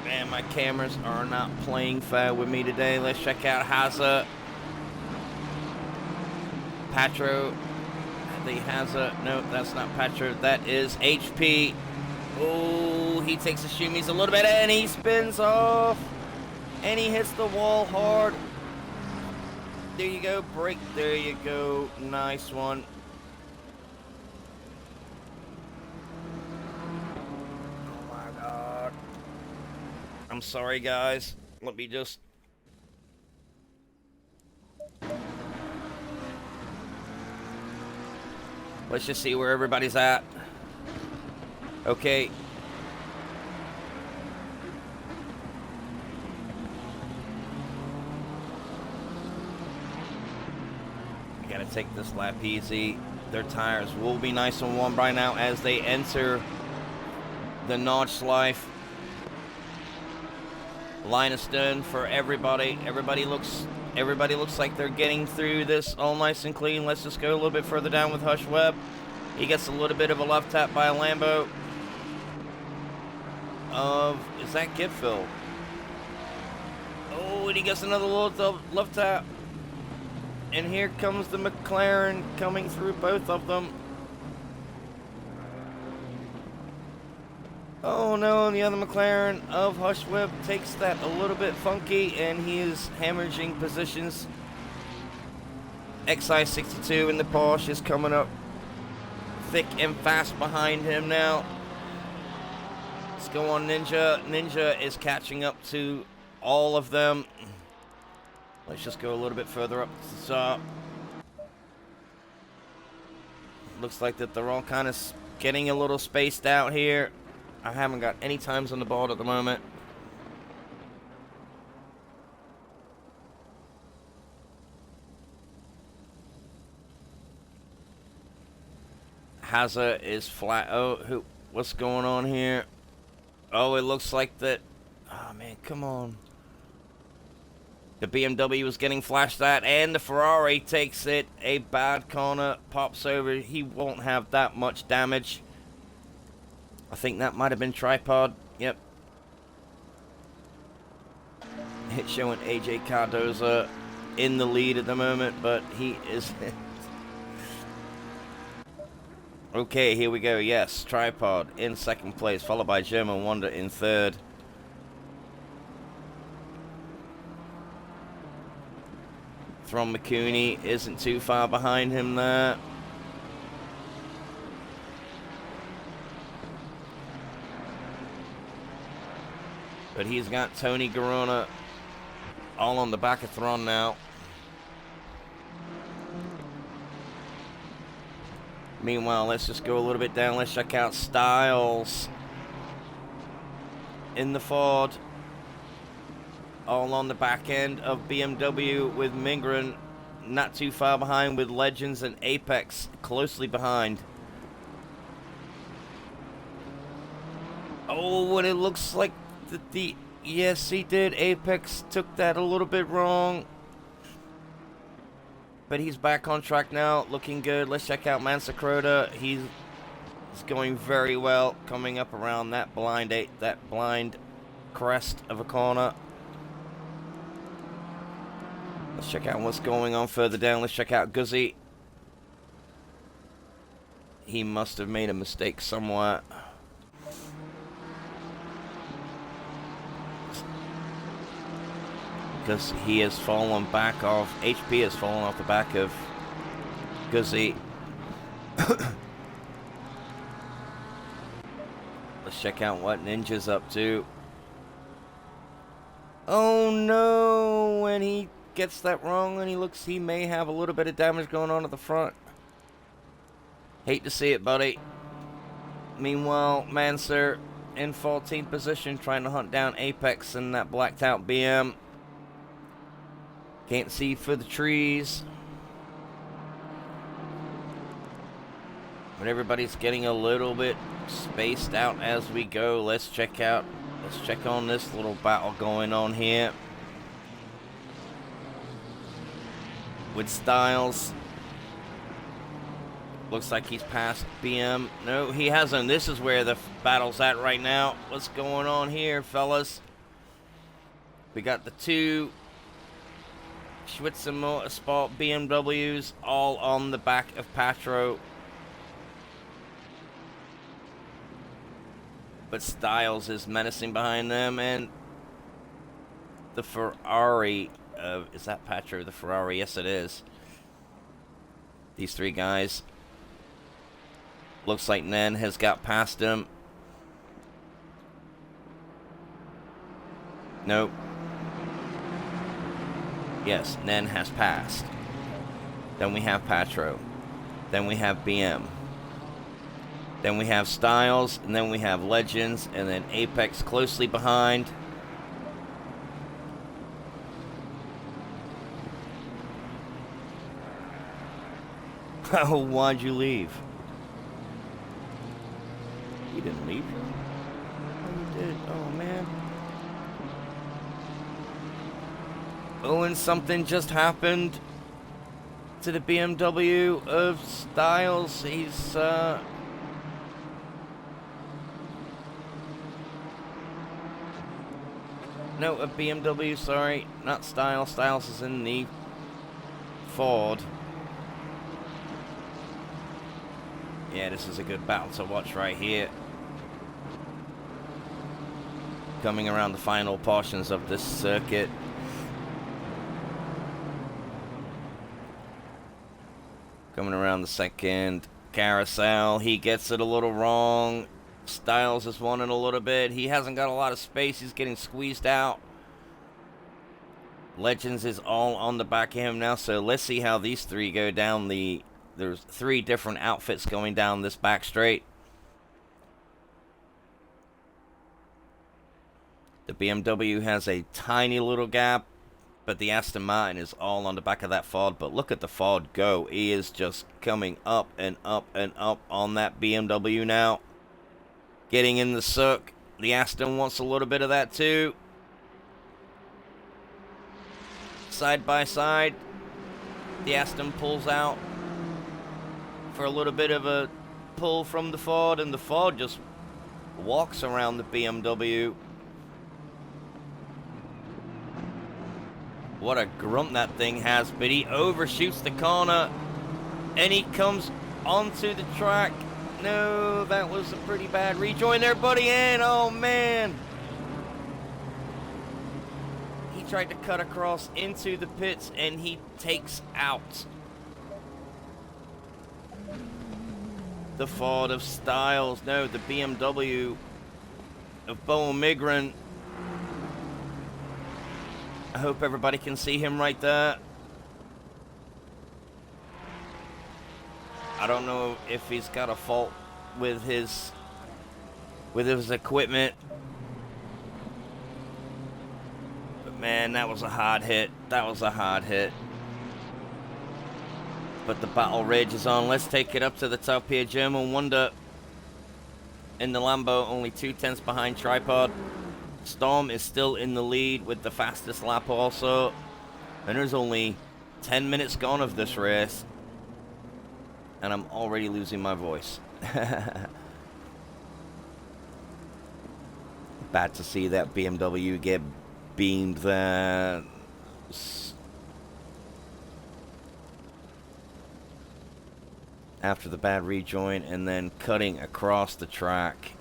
Man, my cameras are not playing fair with me today. Let's check out Hazard. Patro. The Hazard. No, that's not Patro. That is HP. Oh, he takes the shimmies a little bit and he spins off. And he hits the wall hard. There you go, break. There you go. Nice one. Oh my God. I'm sorry, guys. Let me just... Let's just see where everybody's at. Okay. Gotta take this lap easy. Their tires will be nice and warm by now as they enter the Nordschleife. Line astern for everybody. Everybody looks like they're getting through this all nice and clean. Let's just go a little bit further down with Hush Webb. He gets a little bit of a left tap by a Lambo. Is that Gipfel? Oh, and he gets another little left tap. And here comes the McLaren coming through both of them. Oh no, and the other McLaren of Hush Webb takes that a little bit funky, and he is hemorrhaging positions. XI62 in the Porsche is coming up thick and fast behind him now. Let's go on Ninja. Ninja is catching up to all of them. Let's just go a little bit further up to the top. Looks like that they're all kind of getting a little spaced out here. I haven't got any times on the board at the moment. Hazard is flat. Oh, what's going on here? Oh, it looks like that. Oh, man, come on. The BMW was getting flashed at, and the Ferrari takes it. A bad corner, pops over. He won't have that much damage. I think that might have been tripod. Yep. Hit showing AJ Cardoza in the lead at the moment, but he is... Okay, here we go. Yes, tripod in second place, followed by German Wonder in third. Throm McCooney isn't too far behind him there. But he's got Tony Garona all on the back of Thron now. Meanwhile, let's just go a little bit down. Let's check out Styles in the Ford. All on the back end of BMW with Mingren not too far behind, with Legends and Apex closely behind. Oh, and it looks like yes, he did. Apex took that a little bit wrong. But he's back on track now, looking good. Let's check out Mansakroda. He's going very well, coming up around that blind crest of a corner. Let's check out what's going on further down. Let's check out Guzzi. He must have made a mistake somewhere. Because he has fallen back off. HP has fallen off the back of Guzzi. Let's check out what Ninja's up to. Oh no, when he gets that wrong and he may have a little bit of damage going on at the front. Hate to see it, buddy. Meanwhile, Manser in 14th position, trying to hunt down Apex in that blacked out BM. Can't see for the trees. But everybody's getting a little bit spaced out as we go. Let's check on this little battle going on here. With Styles. Looks like he's passed BM. No, he hasn't. This is where the battle's at right now. What's going on here, fellas? We got the two Schwitzer Motorsport BMWs all on the back of Patro. But Styles is menacing behind them, and the Ferrari, is that Patro, the Ferrari? Yes, it is. These three guys. Looks like Nen has got past him. Nope. Yes, Nen has passed. Then we have Patro. Then we have BM. Then we have Styles, and then we have Legends, and then Apex closely behind. Oh, why'd you leave? You didn't leave. Oh, you did. Oh, man. Oh, and something just happened to the BMW of Styles. He's, no, a BMW, sorry. Not Styles. Styles is in the Ford. Yeah, this is a good battle to watch right here. Coming around the final portions of this circuit. Coming around the second carousel. He gets it a little wrong. Styles is wanting a little bit. He hasn't got a lot of space. He's getting squeezed out. Legends is all on the back of him now. So let's see how these three go down the... There's three different outfits going down this back straight. The BMW has a tiny little gap, but the Aston Martin is all on the back of that Ford. But look at the Ford go. He is just coming up and up and up on that BMW now. Getting in the sook. The Aston wants a little bit of that too. Side by side, the Aston pulls out for a little bit of a pull from the Ford, and the Ford just walks around the BMW. What a grunt that thing has, but he overshoots the corner, and he comes onto the track. No, that was a pretty bad rejoin there, buddy, and oh man. He tried to cut across into the pits, and he takes out the Ford of Styles. No, the BMW of Bo Migran. I hope everybody can see him right there. I don't know if he's got a fault with his equipment. But man, that was a hard hit. That was a hard hit. But the battle rages on. Let's take it up to the top here. German Wonder in the Lambo, only 2/10 behind Tripod. Storm is still in the lead with the fastest lap also. And there's only 10 minutes gone of this race. And I'm already losing my voice. Bad to see that BMW get beamed there. After the bad rejoin and then cutting across the track.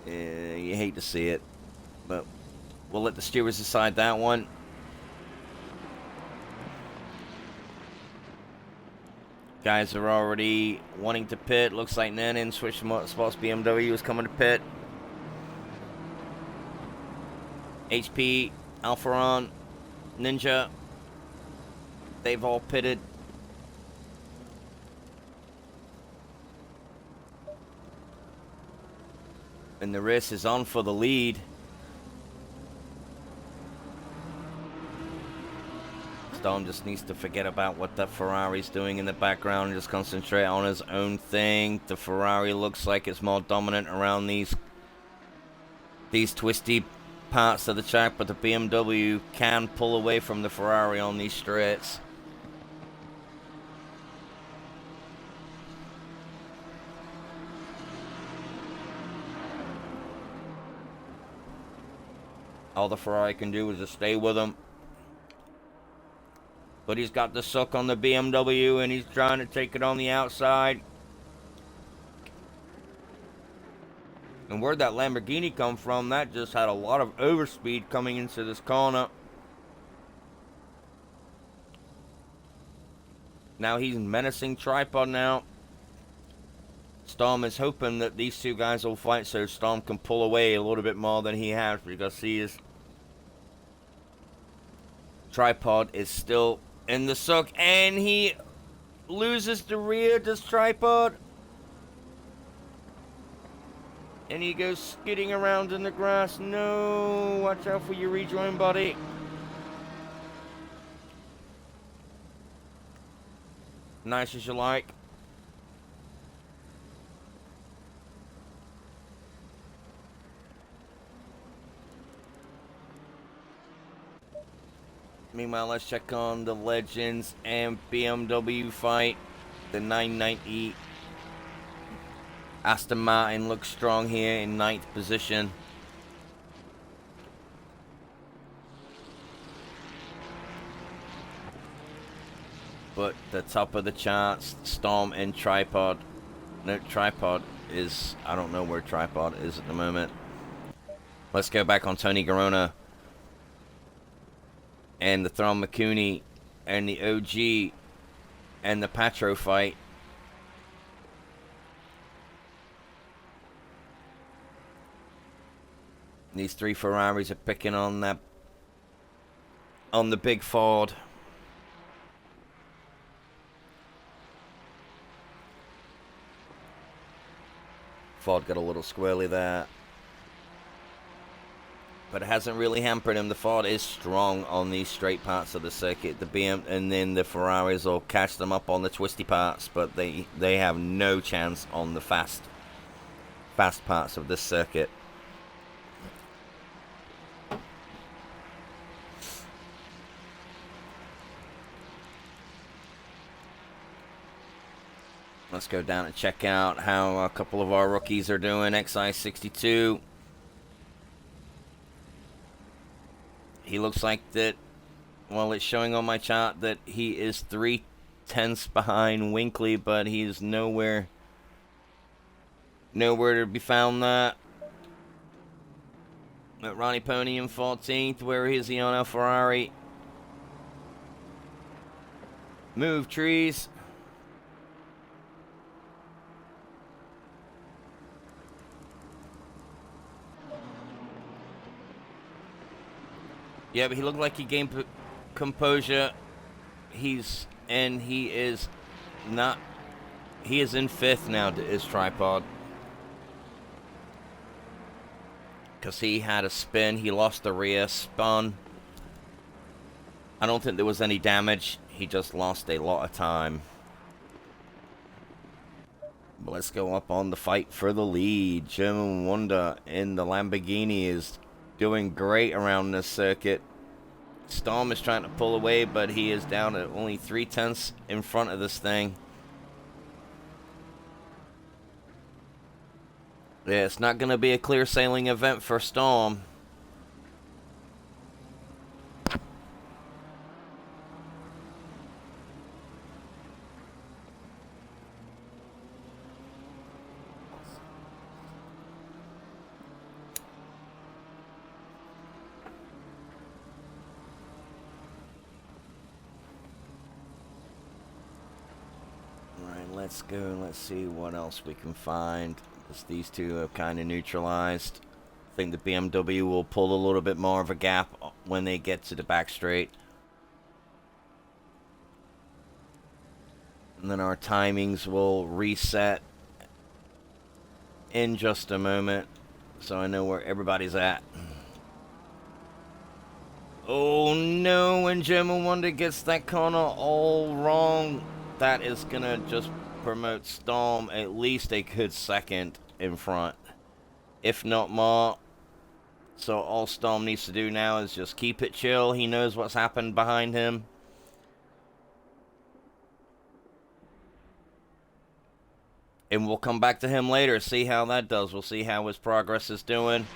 You hate to see it, but we'll let the stewards decide that one. Guys are already wanting to pit. Looks like Nanin, Switch Motorsports BMW is coming to pit. HP, Alfaron, Ninja, they've all pitted. And the race is on for the lead. Storm just needs to forget about what that Ferrari's doing in the background and just concentrate on his own thing. The Ferrari looks like it's more dominant around these twisty parts of the track, but the BMW can pull away from the Ferrari on these straights. All the Ferrari can do is just stay with him. But he's got the suck on the BMW and he's trying to take it on the outside. And where'd that Lamborghini come from? That just had a lot of overspeed coming into this corner. Now he's menacing Tripod now. Storm is hoping that these two guys will fight so Storm can pull away a little bit more than he has, because he is... Tripod is still in the suck, and he loses the rear. Does Tripod? And he goes skidding around in the grass. No, watch out for your rejoin, buddy. Nice as you like. Meanwhile, let's check on the Legends and BMW fight. The 990 Aston Martin looks strong here in 9th position. But the top of the charts, Storm and Tripod. No, Tripod is... I don't know where Tripod is at the moment. Let's go back on Tony Garona. And the Throm McCooney and the OG and the Patro fight. These three Ferraris are picking on that, on the big Ford. Ford got a little squirrely there. But it hasn't really hampered him. The Ford is strong on these straight parts of the circuit. The BM and then the Ferraris will catch them up on the twisty parts, but they have no chance on the fast parts of this circuit. Let's go down and check out how a couple of our rookies are doing. XI62. He looks like that, well, it's showing on my chart that he is 3/10 behind Winkley, but he's nowhere to be found there. At Ronnie Pony in 14th. Where is he on our Ferrari? Move, trees. Yeah, but he looked like he gained composure. He is not. He is in 5th now to his tripod. Because he had a spin. He lost the rear, spun. I don't think there was any damage. He just lost a lot of time. But let's go up on the fight for the lead. German Wonder in the Lamborghini is doing great around this circuit. Storm is trying to pull away, but he is down at only 3/10 in front of this thing. Yeah, it's not going to be a clear sailing event for Storm. Let's go and let's see what else we can find. Because these two are kind of neutralized. I think the BMW will pull a little bit more of a gap when they get to the back straight. And then our timings will reset in just a moment. So I know where everybody's at. Oh no, when German Wonder gets that corner all wrong, that is going to just promote Storm at least a good second in front, if not more. So all Storm needs to do now is just keep it chill. He knows what's happened behind him. And we'll come back to him later, see how that does. We'll see how his progress is doing.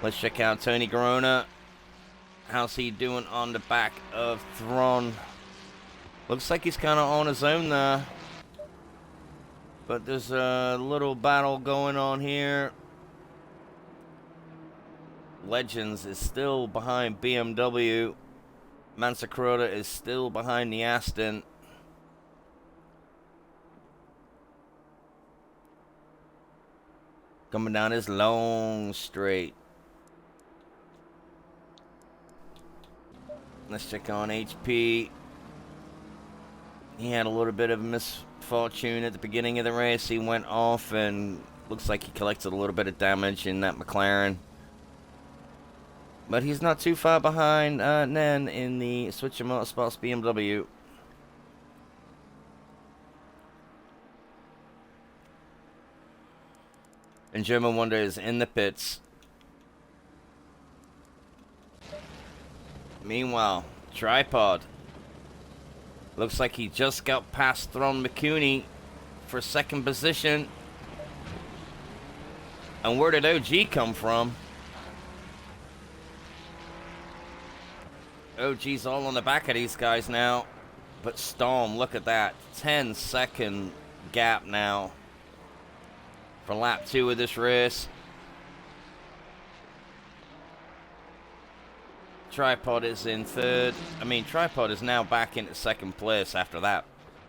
Let's check out Tony Garona. How's he doing on the back of Thron? Looks like he's kind of on his own there. But there's a little battle going on here. Legends is still behind BMW. Mansakroda is still behind the Aston. Coming down this long straight. Let's check on HP. He had a little bit of misfortune at the beginning of the race. He went off and looks like he collected a little bit of damage in that McLaren. But he's not too far behind Nen in the Switcher Motorsports BMW. And German Wonder is in the pits. Meanwhile, Tripod. Looks like he just got past Thron McCooney for second position. And where did OG come from? OG's all on the back of these guys now. But Storm, look at that. 10-second gap now for lap 2 of this race. Tripod is in 3rd. I mean, Tripod is now back into 2nd place after that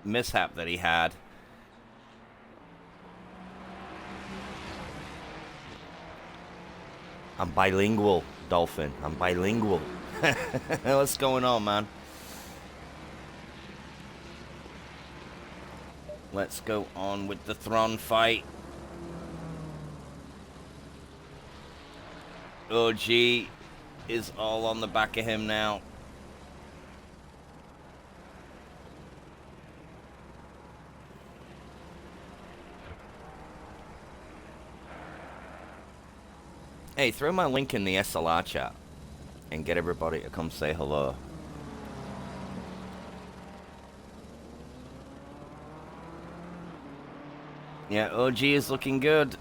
mishap that he had. I'm bilingual, Dolphin. I'm bilingual. What's going on, man? Let's go on with the Thron fight. OG is all on the back of him now. Hey, throw my link in the SLR chat and get everybody to come say hello. Yeah, OG is looking good.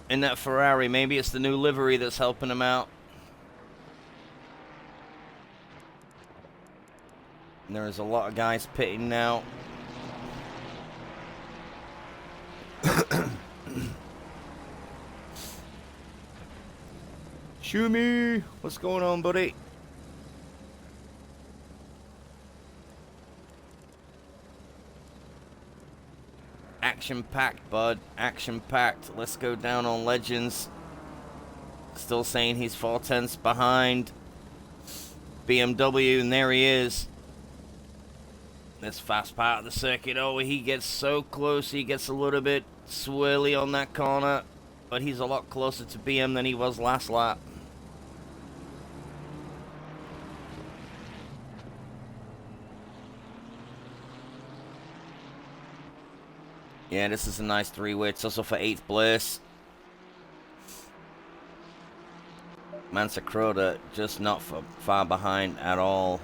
In that Ferrari, maybe it's the new livery that's helping him out. And there is a lot of guys pitting now. Shumi, what's going on, buddy? Action-packed, bud. Action-packed. Let's go down on Legends. Still saying he's 4/10 behind BMW, and there he is. This fast part of the circuit. Oh, he gets so close. He gets a little bit swirly on that corner, but he's a lot closer to BM than he was last lap. Yeah, this is a nice three-way. It's also for 8th place. Mansa Crota just not far behind at all.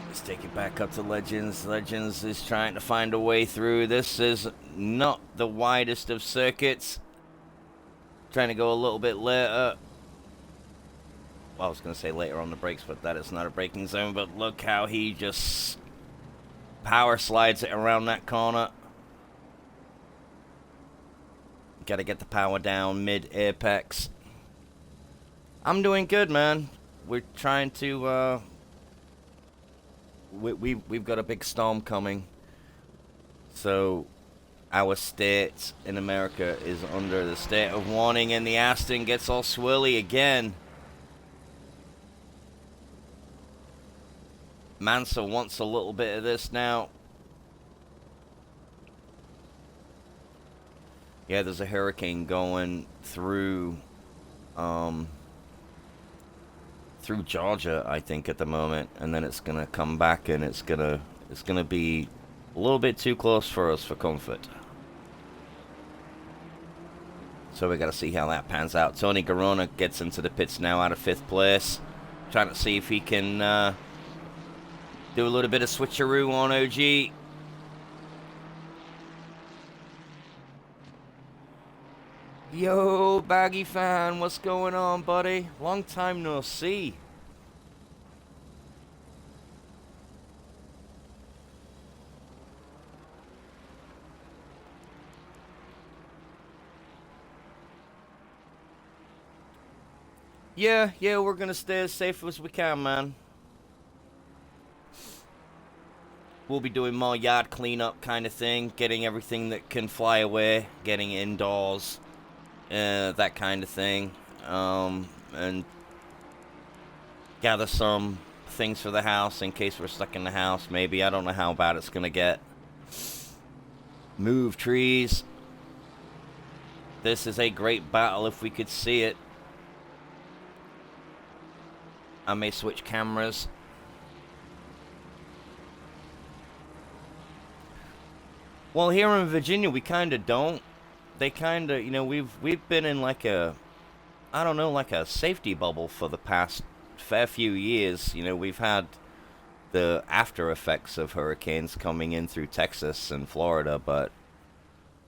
Let's take it back up to Legends. Legends is trying to find a way through. This is not the widest of circuits. Trying to go a little bit later. Well, I was going to say later on the brakes, but that is not a braking zone. But look how he just power slides it around that corner. Got to get the power down mid-apex. I'm doing good, man. We're trying to... We've got a big storm coming. So our state in America is under the state of warning, and the Aston gets all swirly again. Mansa wants a little bit of this now. Yeah, there's a hurricane going through through Georgia, I think, at the moment, and then it's gonna come back, and it's gonna be a little bit too close for us for comfort. So we gotta see how that pans out. Tony Garona gets into the pits now out of 5th place, trying to see if he can do a little bit of switcheroo on OG. Yo, Baggy fan, what's going on, buddy? Long time no see. Yeah, we're gonna stay as safe as we can, man. We'll be doing more yard cleanup kind of thing, getting everything that can fly away, getting indoors. That kind of thing, and gather some things for the house in case we're stuck in the house. Maybe, I don't know how bad it's gonna get. Move trees. This is a great battle if we could see it. I may switch cameras. Well, here in Virginia, we kind of don't. They kind of, you know, we've been in like a, I don't know, like a safety bubble for the past fair few years. You know, we've had the after effects of hurricanes coming in through Texas and Florida, but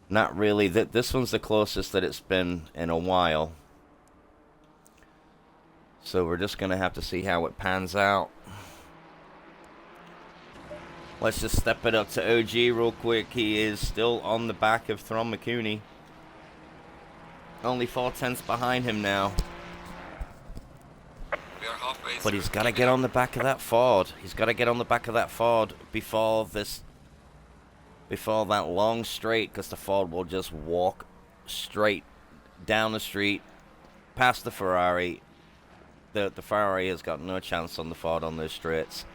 not really. This one's the closest that it's been in a while. So we're just going to have to see how it pans out. Let's just step it up to OG real quick. He is still on the back of Throm McCooney. Only 4/10 behind him now. But he's got to get on the back of that Ford. He's got to get on the back of that Ford before that long straight, because the Ford will just walk straight down the street past the Ferrari. The Ferrari has got no chance on the Ford on those straights.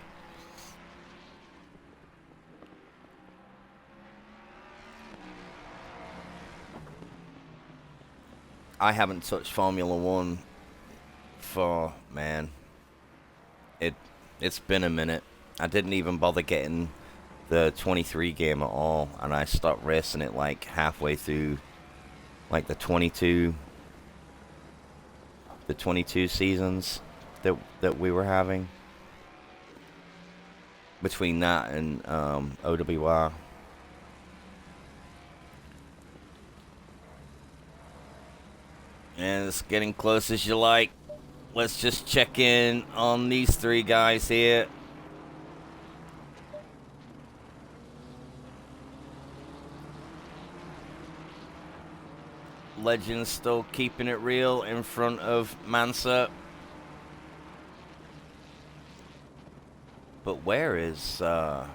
I haven't touched Formula One for, man, it's been a minute. I didn't even bother getting the 23 game at all, and I stopped racing it like halfway through, like the 22 seasons. that we were having between that and OWR. And it's getting close as you like. Let's just check in on these three guys here. Legends still keeping it real in front of Mansa. But where's the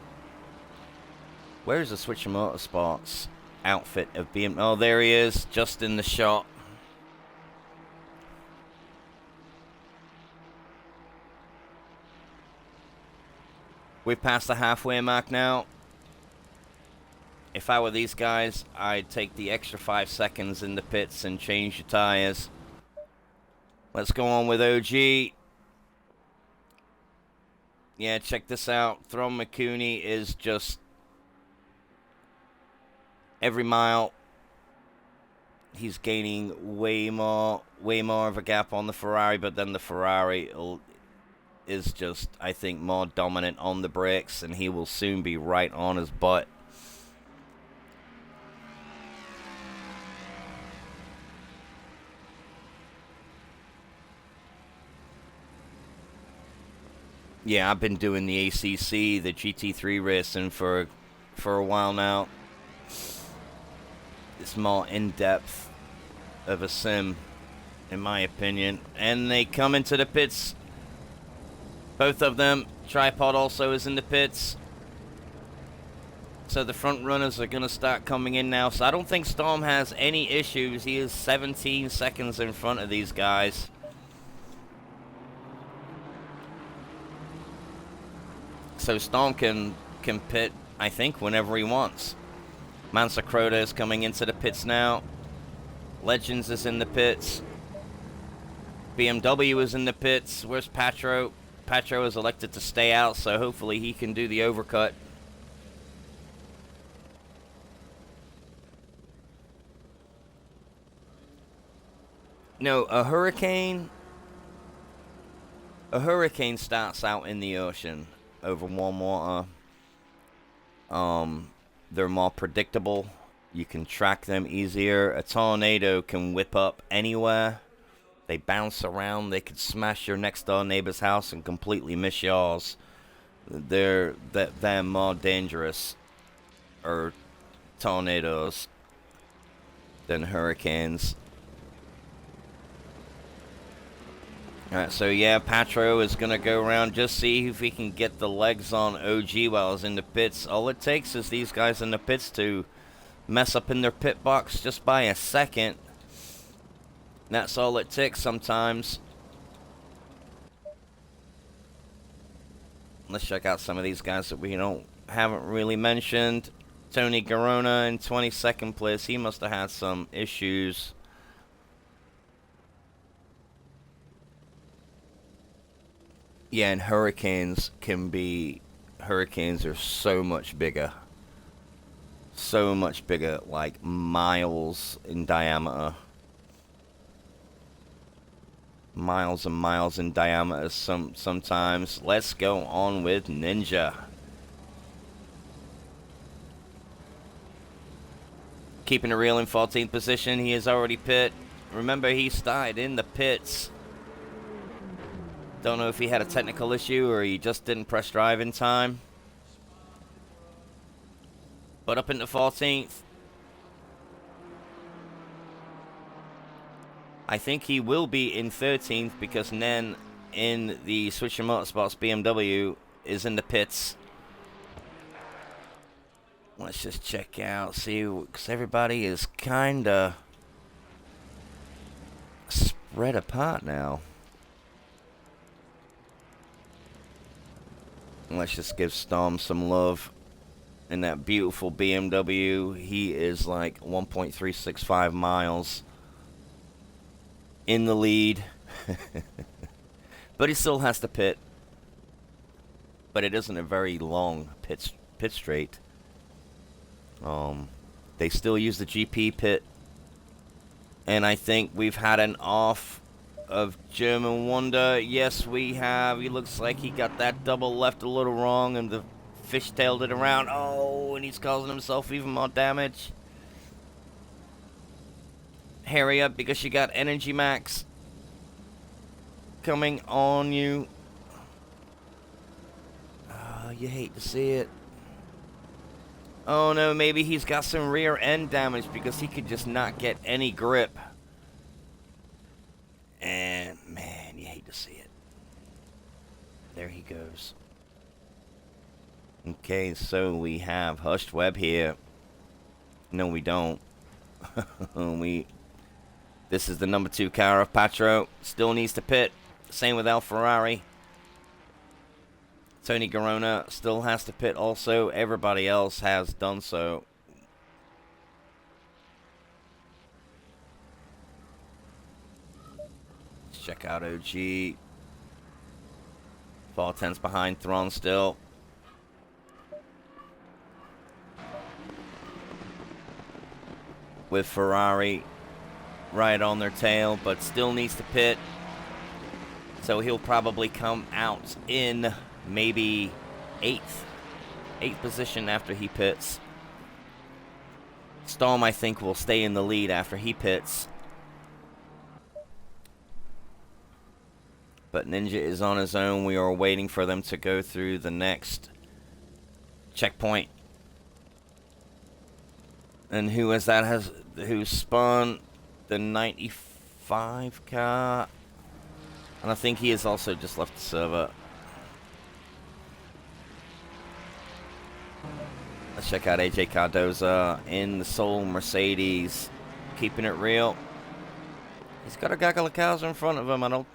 Switcher Motorsports outfit of BM? Oh, there he is, just in the shot. We've passed the halfway mark now. If I were these guys, I'd take the extra 5 seconds in the pits and change your tires. Let's go on with OG. Yeah, check this out. Throm McCooney is just every mile he's gaining way more of a gap on the Ferrari, but then the Ferrari is just, I think, more dominant on the brakes, and he will soon be right on his butt. Yeah, I've been doing the ACC, the GT3 racing for a while now. It's more in-depth of a sim, in my opinion. And they come into the pits. Both of them. Tripod also is in the pits. So the front runners are going to start coming in now. So I don't think Storm has any issues. He is 17 seconds in front of these guys. So Storm can pit, I think, whenever he wants. Mansa Crota is coming into the pits now. Legends is in the pits. BMW is in the pits. Where's Patro? Patro is elected to stay out, so hopefully he can do the overcut. No, a hurricane starts out in the ocean over warm water. They're more predictable. You can track them easier. A tornado can whip up anywhere. They bounce around. They could smash your next door neighbor's house and completely miss yours. They're more dangerous, or tornadoes, than hurricanes. Alright, so yeah, Patro is going to go around, just see if he can get the legs on OG while he's in the pits. All it takes is these guys in the pits to mess up in their pit box just by a second. That's all it takes sometimes. Let's check out some of these guys that we haven't really mentioned. Tony Garona in 22nd place. He must have had some issues. Yeah, and hurricanes are so much bigger. So much bigger, like miles in diameter. Miles and miles in diameter sometimes. Let's go on with Ninja. Keeping it real in 14th position. He is already pit. Remember, he started in the pits. Don't know if he had a technical issue or he just didn't press drive in time. But up into 14th. I think he will be in 13th because Nen in the Switcher Motorsports BMW is in the pits. Let's just check out, see, because everybody is kind of spread apart now. Let's just give Storm some love. In that beautiful BMW, he is like 1.365 miles in the lead. But he still has to pit. But it isn't a very long pit straight. They still use the GP pit. And I think we've had an off of German Wonder. Yes, we have. He looks like he got that double left a little wrong and the fishtailed it around. Oh, and he's causing himself even more damage. Hurry up because you got Energy Max coming on you. Oh, you hate to see it. Oh no, maybe he's got some rear end damage because he could just not get any grip. And man, you hate to see it. There he goes. Okay, so we have Hushed Web here. No, we don't. This is the number 2 car of Patro. Still needs to pit. Same with Al Ferrari. Tony Garona still has to pit also. Everybody else has done so. Let's check out OG. 4/10 behind Thron still. With Ferrari right on their tail, but still needs to pit. So he'll probably come out in maybe 8th position after he pits. Storm, I think, will stay in the lead after he pits. But Ninja is on his own. We are waiting for them to go through the next checkpoint. And who is that? Who spun the 95 car? And I think he has also just left the server. Let's check out AJ Cardoza in the Soul Mercedes. Keeping it real. He's got a gaggle of cars in front of him.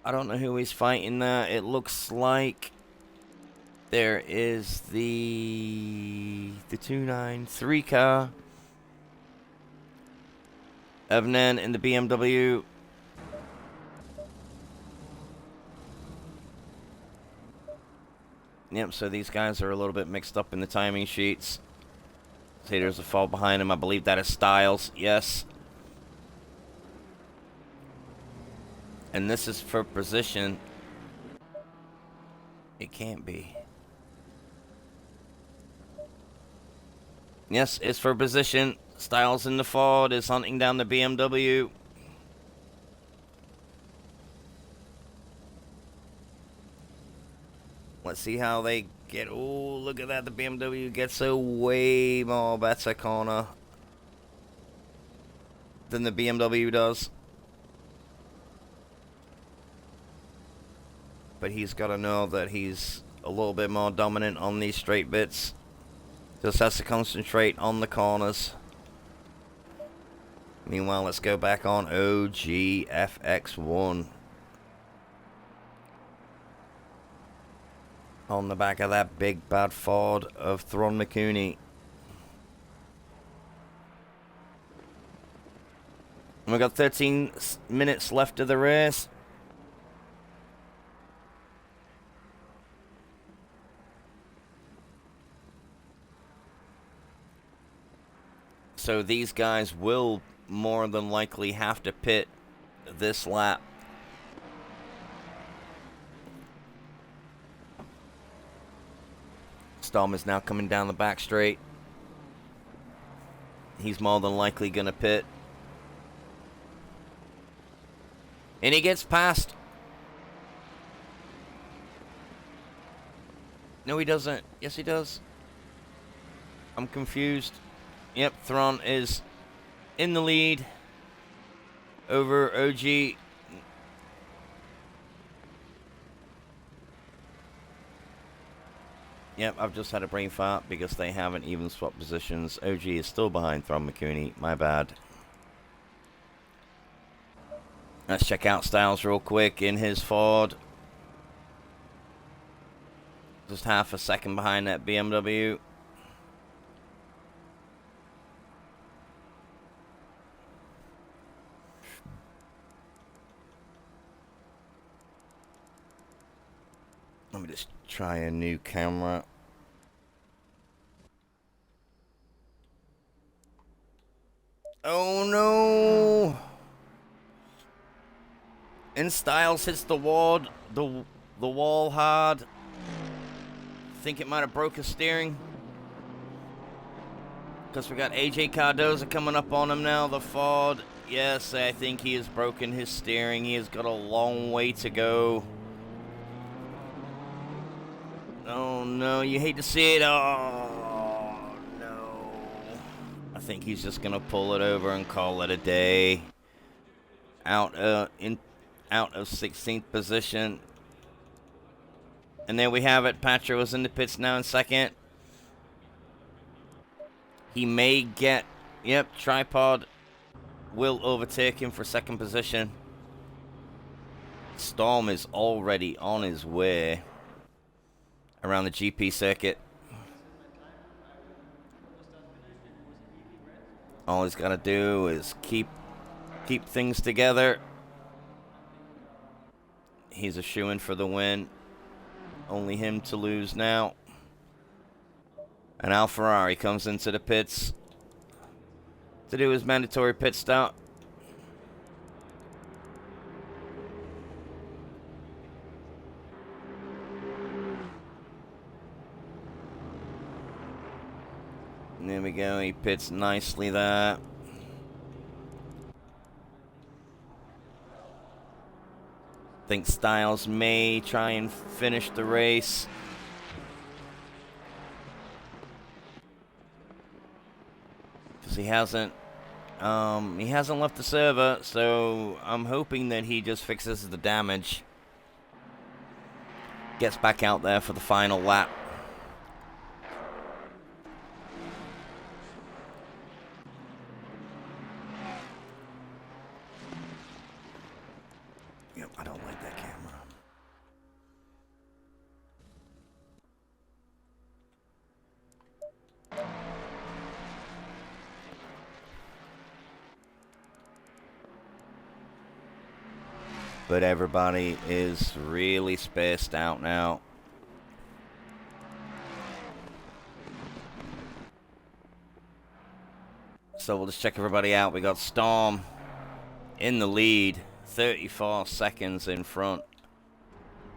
I don't know who he's fighting there. It looks like there is the 293 car. Evnen in the BMW. Yep, so these guys are a little bit mixed up in the timing sheets. See, there's a fall behind him. I believe that is Styles. Yes. And this is for position. It can't be. Yes, it's for position. Styles in the Ford is hunting down the BMW. Let's see how they get. Oh, look at that. The BMW gets a way more better corner than the BMW does. But he's got to know that he's a little bit more dominant on these straight bits. Just has to concentrate on the corners. Meanwhile, let's go back on OGFX1. On the back of that big bad Ford of Thron McCooney. And we've got 13 minutes left of the race. So these guys will more than likely have to pit this lap. Storm is now coming down the back straight. He's more than likely going to pit. And he gets past. No, he doesn't. Yes, he does. I'm confused. Yep, Thron is in the lead over OG. Yep, I've just had a brain fart because they haven't even swapped positions. OG is still behind Thron McCooney. My bad. Let's check out Styles real quick in his Ford. Just half a second behind that BMW. Let me just try a new camera. Oh no! And Styles hits the wall hard. Think it might have broke his steering. Because we got AJ Cardoza coming up on him now, the Ford. Yes, I think he has broken his steering. He has got a long way to go. Oh, no, you hate to see it. Oh, no. I think he's just going to pull it over and call it a day. Out of 16th position. And there we have it. Patra is in the pits now in second. He may get... Yep, Tripod will overtake him for second position. Storm is already on his way around the GP circuit. All he's got to do is keep things together. He's a shoo-in for the win. Only him to lose now. And Al Ferrari comes into the pits to do his mandatory pit stop. And there we go, he pits nicely there. Think Styles may try and finish the race. Because he hasn't left the server, so I'm hoping that he just fixes the damage. Gets back out there for the final lap. Yep, I don't like that camera. But everybody is really spaced out now. So we'll just check everybody out. We got Storm in the lead, 34 seconds in front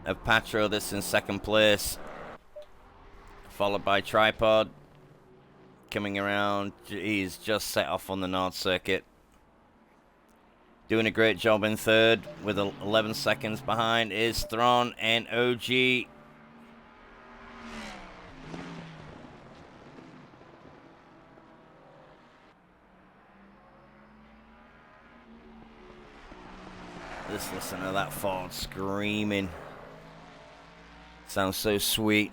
of Patro. That's in second place, followed by Tripod coming around. He's just set off on the Nord circuit. Doing a great job in third with 11 seconds behind is Thron and OG. Just listen to that Ford screaming. Sounds so sweet.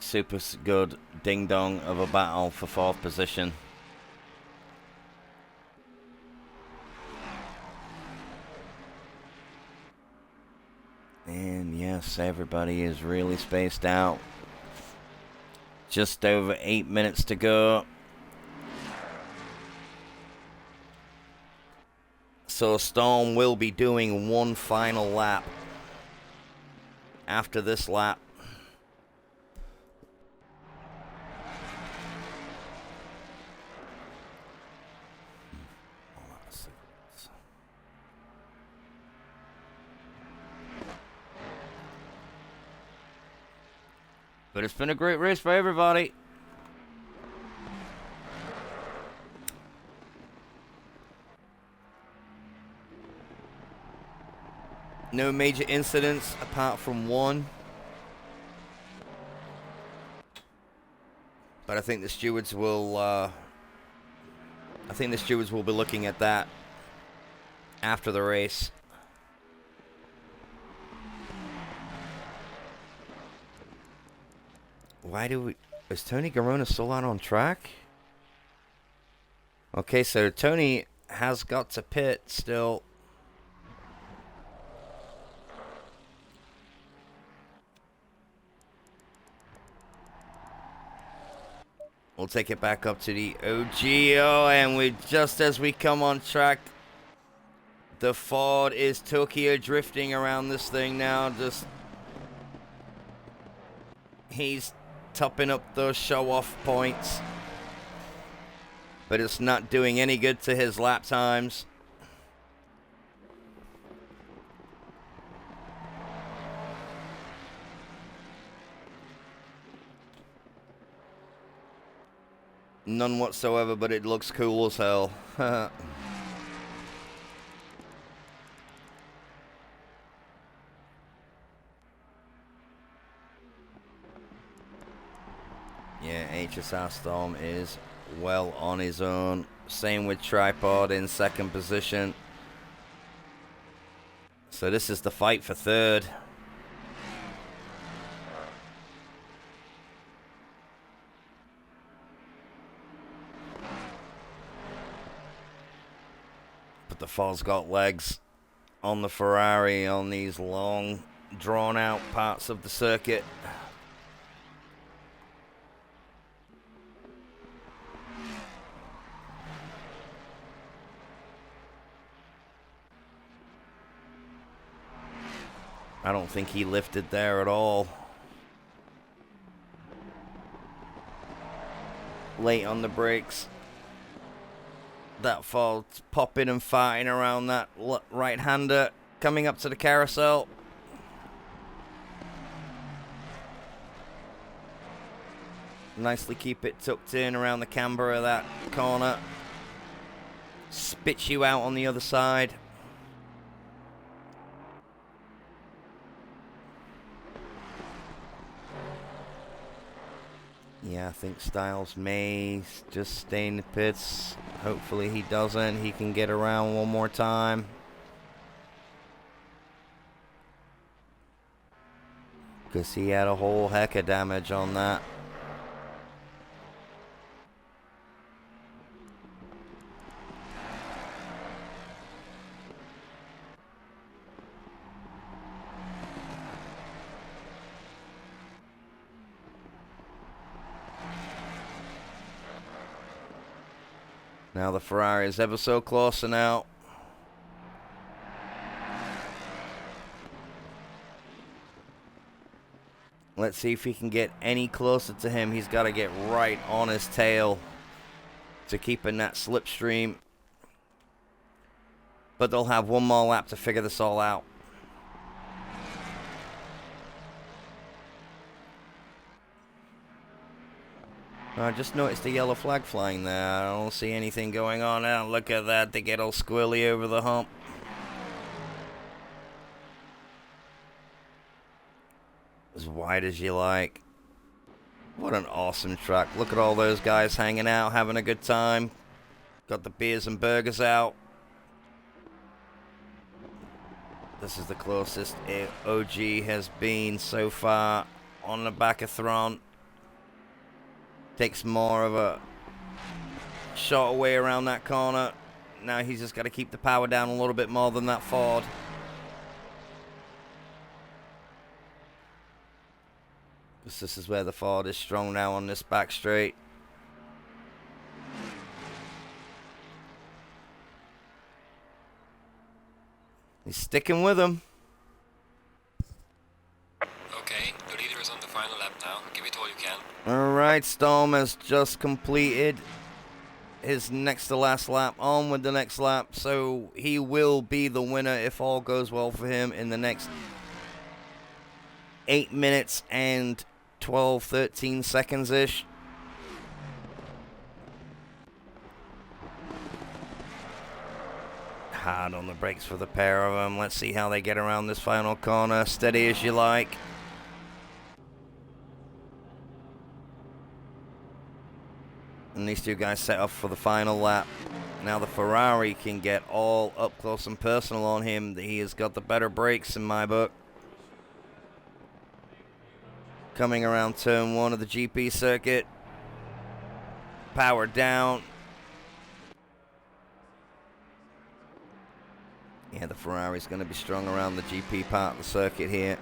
Super good ding-dong of a battle for fourth position. And yes, everybody is really spaced out. Just over 8 minutes to go. So Storm will be doing one final lap after this lap. But it's been a great race for everybody. No major incidents apart from one. But I think the stewards will be looking at that after the race. Is Tony Garona still out on track? Okay, so Tony has got to pit still. We'll take it back up to the OGO, and just as we come on track, the Ford is Tokyo drifting around this thing now. He's topping up those show-off points. But it's not doing any good to his lap times. None whatsoever, but it looks cool as hell. Yeah, HSR Storm is well on his own. Same with Tripod in second position. So this is the fight for third. But the Ford's got legs on the Ferrari on these long, drawn-out parts of the circuit. I don't think he lifted there at all. Late on the brakes. That Ford's popping and farting around that right-hander. Coming up to the carousel. Nicely keep it tucked in around the camber of that corner. Spits you out on the other side. Yeah, I think Styles may just stay in the pits. Hopefully he doesn't. He can get around one more time. Because he had a whole heck of damage on that. Now the Ferrari is ever so closer now. Let's see if he can get any closer to him. He's got to get right on his tail to keep in that slipstream. But they'll have one more lap to figure this all out. I just noticed the yellow flag flying there. I don't see anything going on now. Look at that. They get all squirrely over the hump. As wide as you like. What an awesome track. Look at all those guys hanging out, having a good time. Got the beers and burgers out. This is the closest OG has been so far on the back of Thron. Takes more of a shot away around that corner. Now he's just got to keep the power down a little bit more than that Ford. This is where the Ford is strong now on this back straight. He's sticking with him. Okay, the leader is on the final lap now. Give it all you can. Alright, Storm has just completed his next to last lap. On with the next lap. So he will be the winner if all goes well for him in the next 8 minutes and 12, 13 seconds-ish. Hard on the brakes for the pair of them. Let's see how they get around this final corner. Steady as you like. And these two guys set off for the final lap. Now the Ferrari can get all up close and personal on him. He has got the better brakes in my book. Coming around turn 1 of the GP circuit. Power down. Yeah, the Ferrari's going to be strong around the GP part of the circuit here.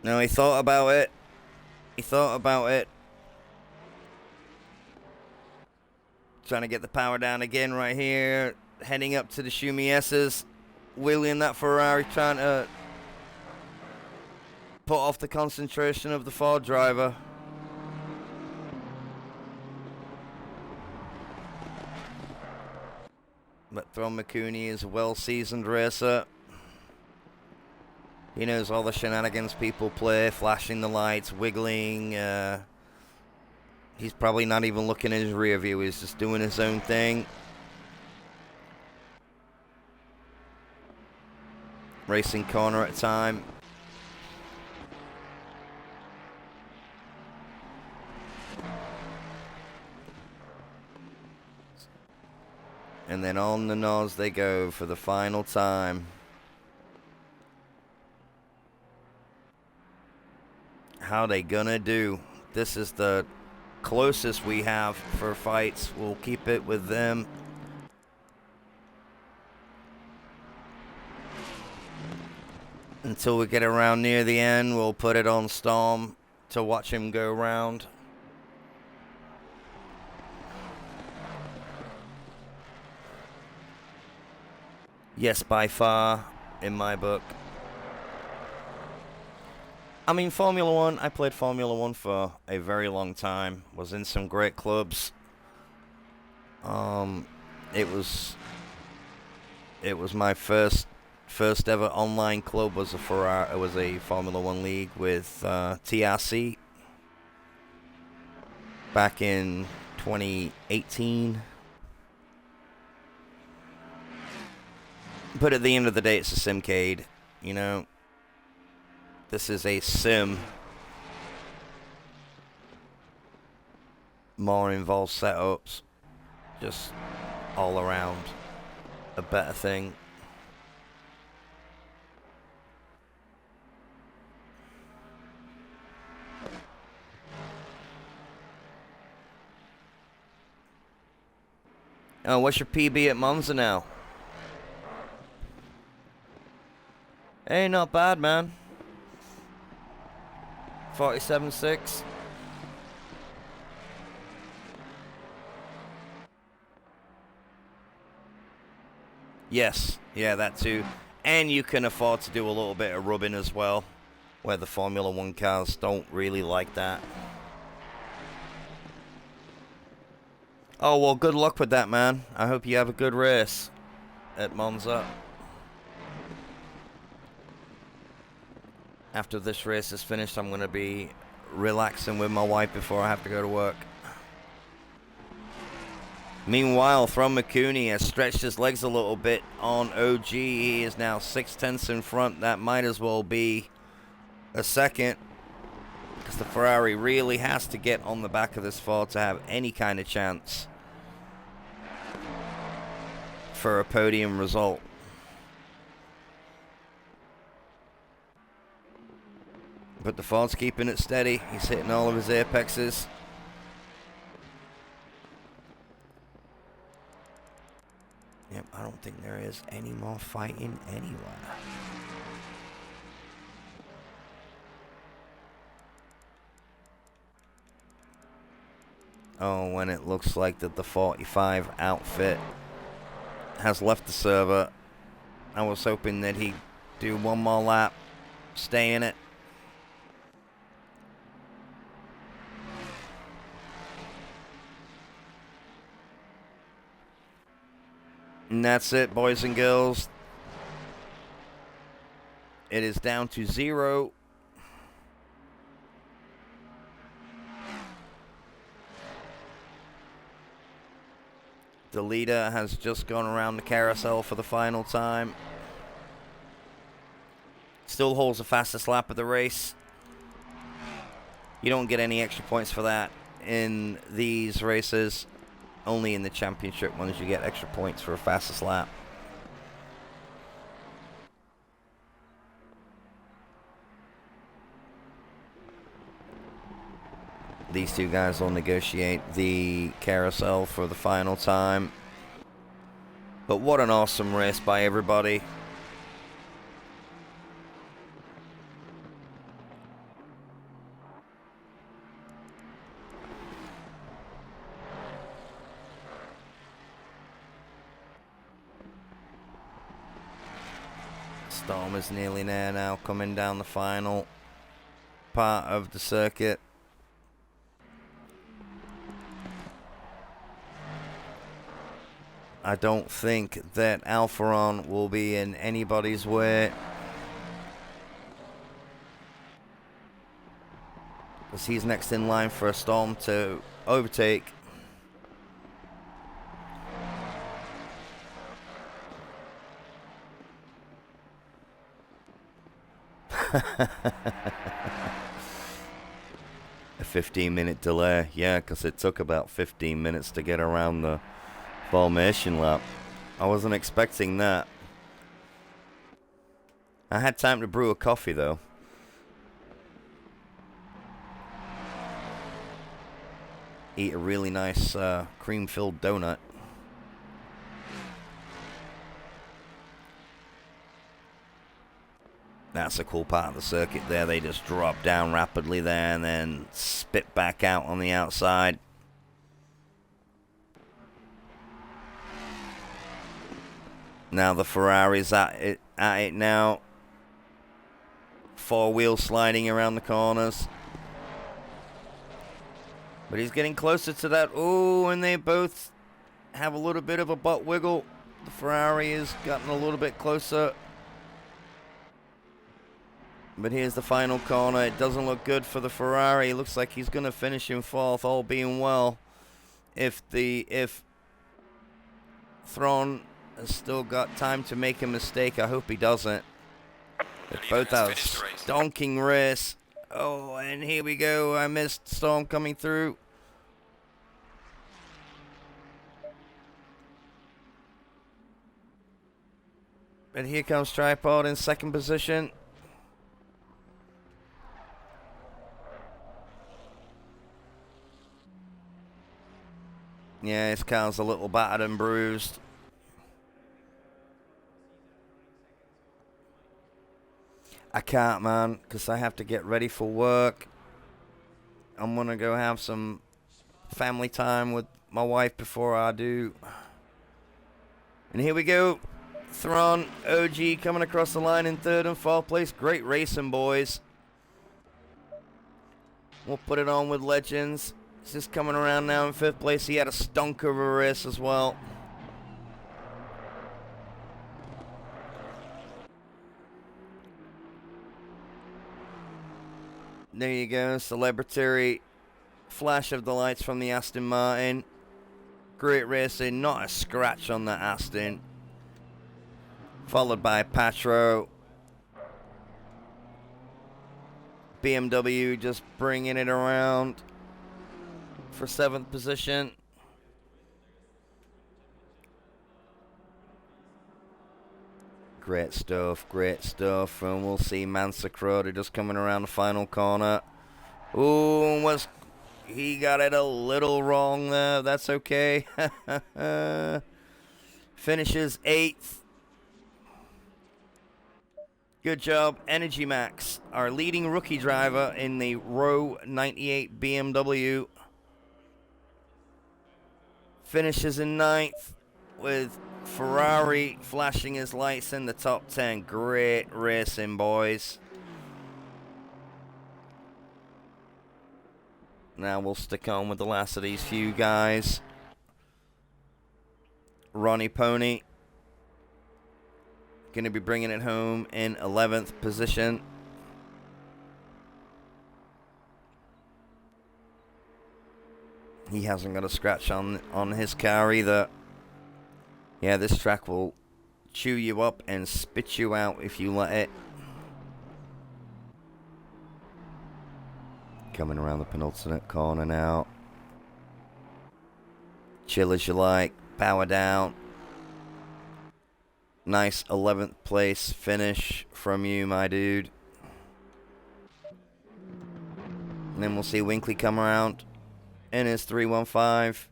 No, he thought about it. He thought about it. Trying to get the power down again right here. Heading up to the Schumi S's. Wheeling that Ferrari, trying to put off the concentration of the Ford driver. But Thron McCooney is a well-seasoned racer. He knows all the shenanigans people play, flashing the lights, wiggling. He's probably not even looking in his rear view. He's just doing his own thing. Racing corner at a time. And then on the nose they go for the final time. How they gonna do? This is the closest we have for fights. We'll keep it with them. Until we get around near the end, we'll put it on Storm to watch him go round. Yes, by far, in my book. I mean, Formula One, I played Formula One for a very long time. Was in some great clubs. It was my first ever online club was a Ferrari. It was a Formula One league with TRC back in 2018. But at the end of the day, it's a simcade, you know. This is a sim. More involved setups. Just all around a better thing. Oh, what's your PB at Monza now? Hey, not bad, man. 47.6. Yes, yeah, that too. And you can afford to do a little bit of rubbing as well, where the Formula One cars don't really like that. Oh, well, good luck with that, man. I hope you have a good race at Monza. After this race is finished, I'm going to be relaxing with my wife before I have to go to work. Meanwhile, Thron McCooney has stretched his legs a little bit on OG. He is now 6/10 in front. That might as well be a second, because the Ferrari really has to get on the back of this Ford to have any kind of chance for a podium result. But the Ford's keeping it steady. He's hitting all of his apexes. Yep, I don't think there is any more fighting anywhere. Oh, when it looks like that the 45 outfit has left the server. I was hoping that he'd do one more lap, stay in it. And that's it, boys and girls. It is down to 0. The leader has just gone around the carousel for the final time. Still holds the fastest lap of the race. You don't get any extra points for that in these races. Only in the championship ones you get extra points for a fastest lap. These two guys will negotiate the carousel for the final time. But what an awesome race by everybody. Storm is nearly there now, coming down the final part of the circuit. I don't think that Alfaron will be in anybody's way, because he's next in line for a Storm to overtake. A 15-minute delay, yeah, because it took about 15 minutes to get around the formation lap. I wasn't expecting that. I had time to brew a coffee though. Eat a really nice cream-filled donut. That's a cool part of the circuit there. They just drop down rapidly there and then spit back out on the outside. Now the Ferrari's at it now. Four-wheel sliding around the corners. But he's getting closer to that. Oh, and they both have a little bit of a butt wiggle. The Ferrari has gotten a little bit closer. But here's the final corner. It doesn't look good for the Ferrari. It looks like he's going to finish in fourth, all being well. If Thron has still got time to make a mistake, I hope he doesn't. They both have a stonking race. Oh, and here we go. I missed Storm coming through. But here comes Tripod in second position. Yeah, his car's a little battered and bruised. I can't, man, because I have to get ready for work. I'm going to go have some family time with my wife before I do. And here we go. Thron, OG coming across the line in third and fourth place. Great racing, boys. We'll put it on with Legends. He's just coming around now in fifth place. He had a stunk of a race as well. There you go, celebratory flash of the lights from the Aston Martin. Great racing, not a scratch on that Aston. Followed by Patro. BMW just bringing it around for 7th position. Great stuff, and we'll see Mansakroda just coming around the final corner. Ooh, he got it a little wrong there. That's okay. Finishes 8th. Good job, Energy Max, our leading rookie driver in the Row 98 BMW. Finishes in 9th with Ferrari flashing his lights in the top 10. Great racing, boys. Now we'll stick on with the last of these few guys. Ronnie Pony. Going to be bringing it home in 11th position. He hasn't got a scratch on his car either. Yeah, this track will chew you up and spit you out if you let it. Coming around the penultimate corner now. Chill as you like. Power down. Nice 11th place finish from you, my dude. And then we'll see Winkley come around in his 315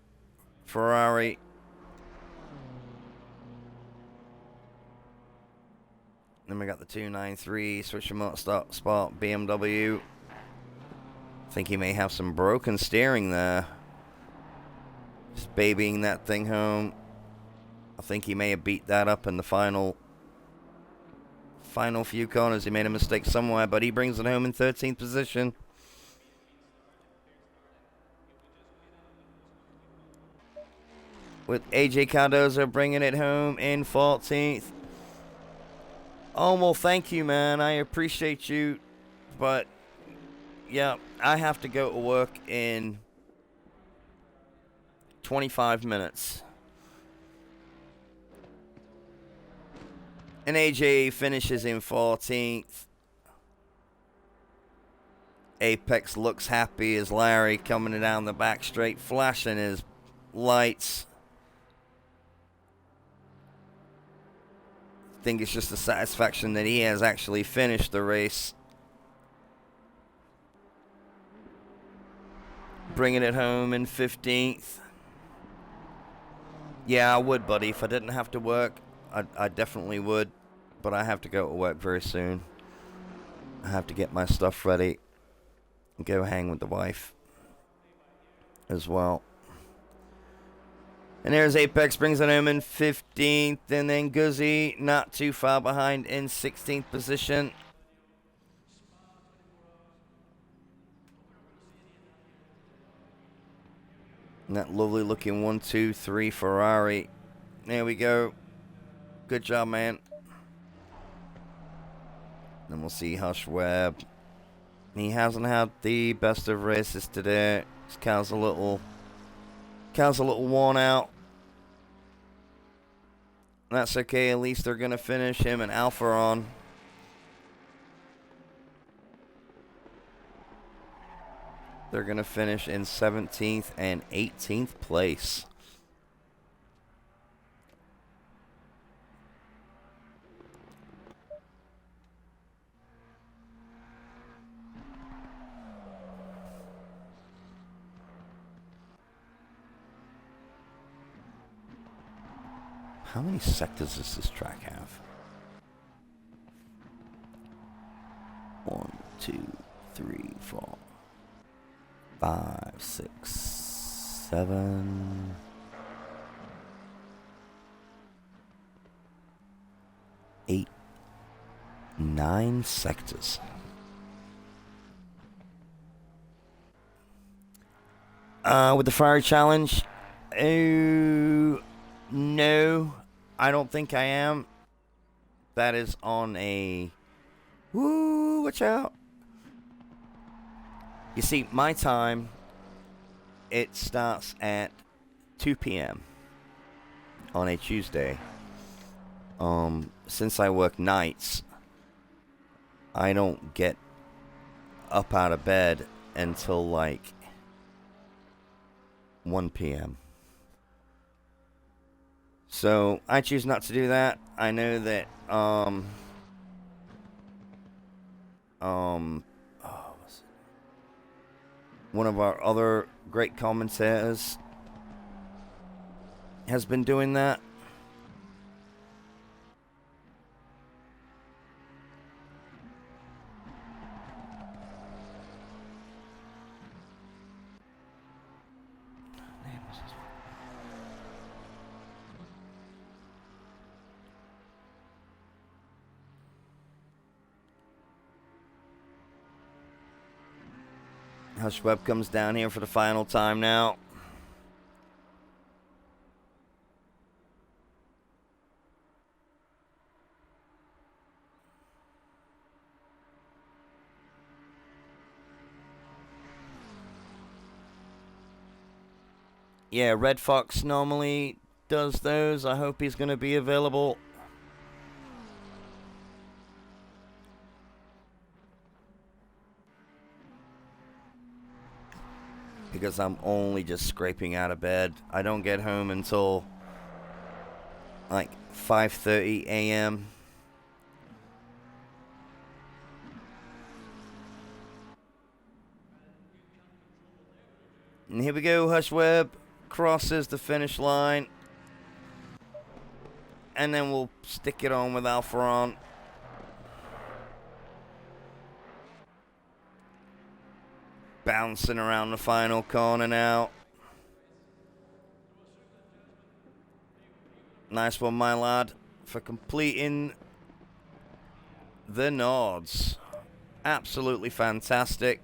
Ferrari. Then we got the 293 Switch Remote Sport BMW. I think he may have some broken steering there. Just babying that thing home. I think he may have beat that up in the final final few corners. He made a mistake somewhere, but he brings it home in 13th position. With AJ Cardozo bringing it home in 14th. Oh, well, thank you, man. I appreciate you. But, yeah, I have to go to work in 25 minutes. And AJ finishes in 14th. Apex looks happy as Larry coming down the back straight, flashing his lights. I think it's just a satisfaction that he has actually finished the race. Bringing it home in 15th. Yeah, I would, buddy. If I didn't have to work, I definitely would. But I have to go to work very soon. I have to get my stuff ready and go hang with the wife as well. And there's Apex, brings it home in 15th. And then Guzzi, not too far behind in 16th position. And that lovely looking 1, 2, 3 Ferrari. There we go. Good job, man. Then we'll see Hush Webb. He hasn't had the best of races today. His car's a little worn out. That's okay. At least they're gonna finish him and Alpha on. They're gonna finish in 17th and 18th place. How many sectors does this track have? 1, 2, 3, 4, 5, 6, 7, 8, 9 sectors. With the Fire Challenge, oh, no, I don't think I am. That is on a... Woo, watch out. You see, my time, it starts at 2 p.m. on a Tuesday. Since I work nights, I don't get up out of bed until like 1 p.m. So I choose not to do that. I know that one of our other great commentators has been doing that. Hush Webb comes down here for the final time now. Yeah, Red Fox normally does those. I hope he's going to be available. Because I'm only just scraping out of bed. I don't get home until like 5:30 a.m. And here we go, Hush Webb crosses the finish line. And then we'll stick it on with Alfaron. Bouncing around the final corner now. Nice one, my lad, for completing the Nords. Absolutely fantastic.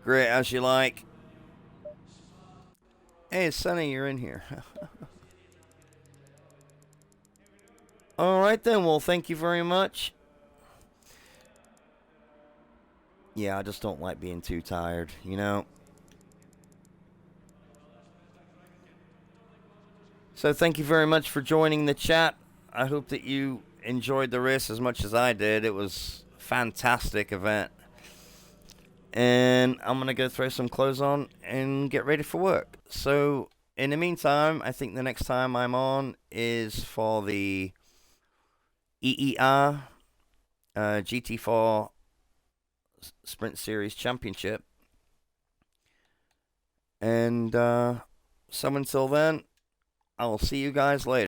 Great as you like. Hey, Sonny, you're in here. Alright then, well, thank you very much. Yeah, I just don't like being too tired, you know. So thank you very much for joining the chat. I hope that you enjoyed the race as much as I did. It was a fantastic event. And I'm going to go throw some clothes on and get ready for work. So in the meantime, I think the next time I'm on is for the EER GT4 Sprint Series Championship. And so until then, I will see you guys later.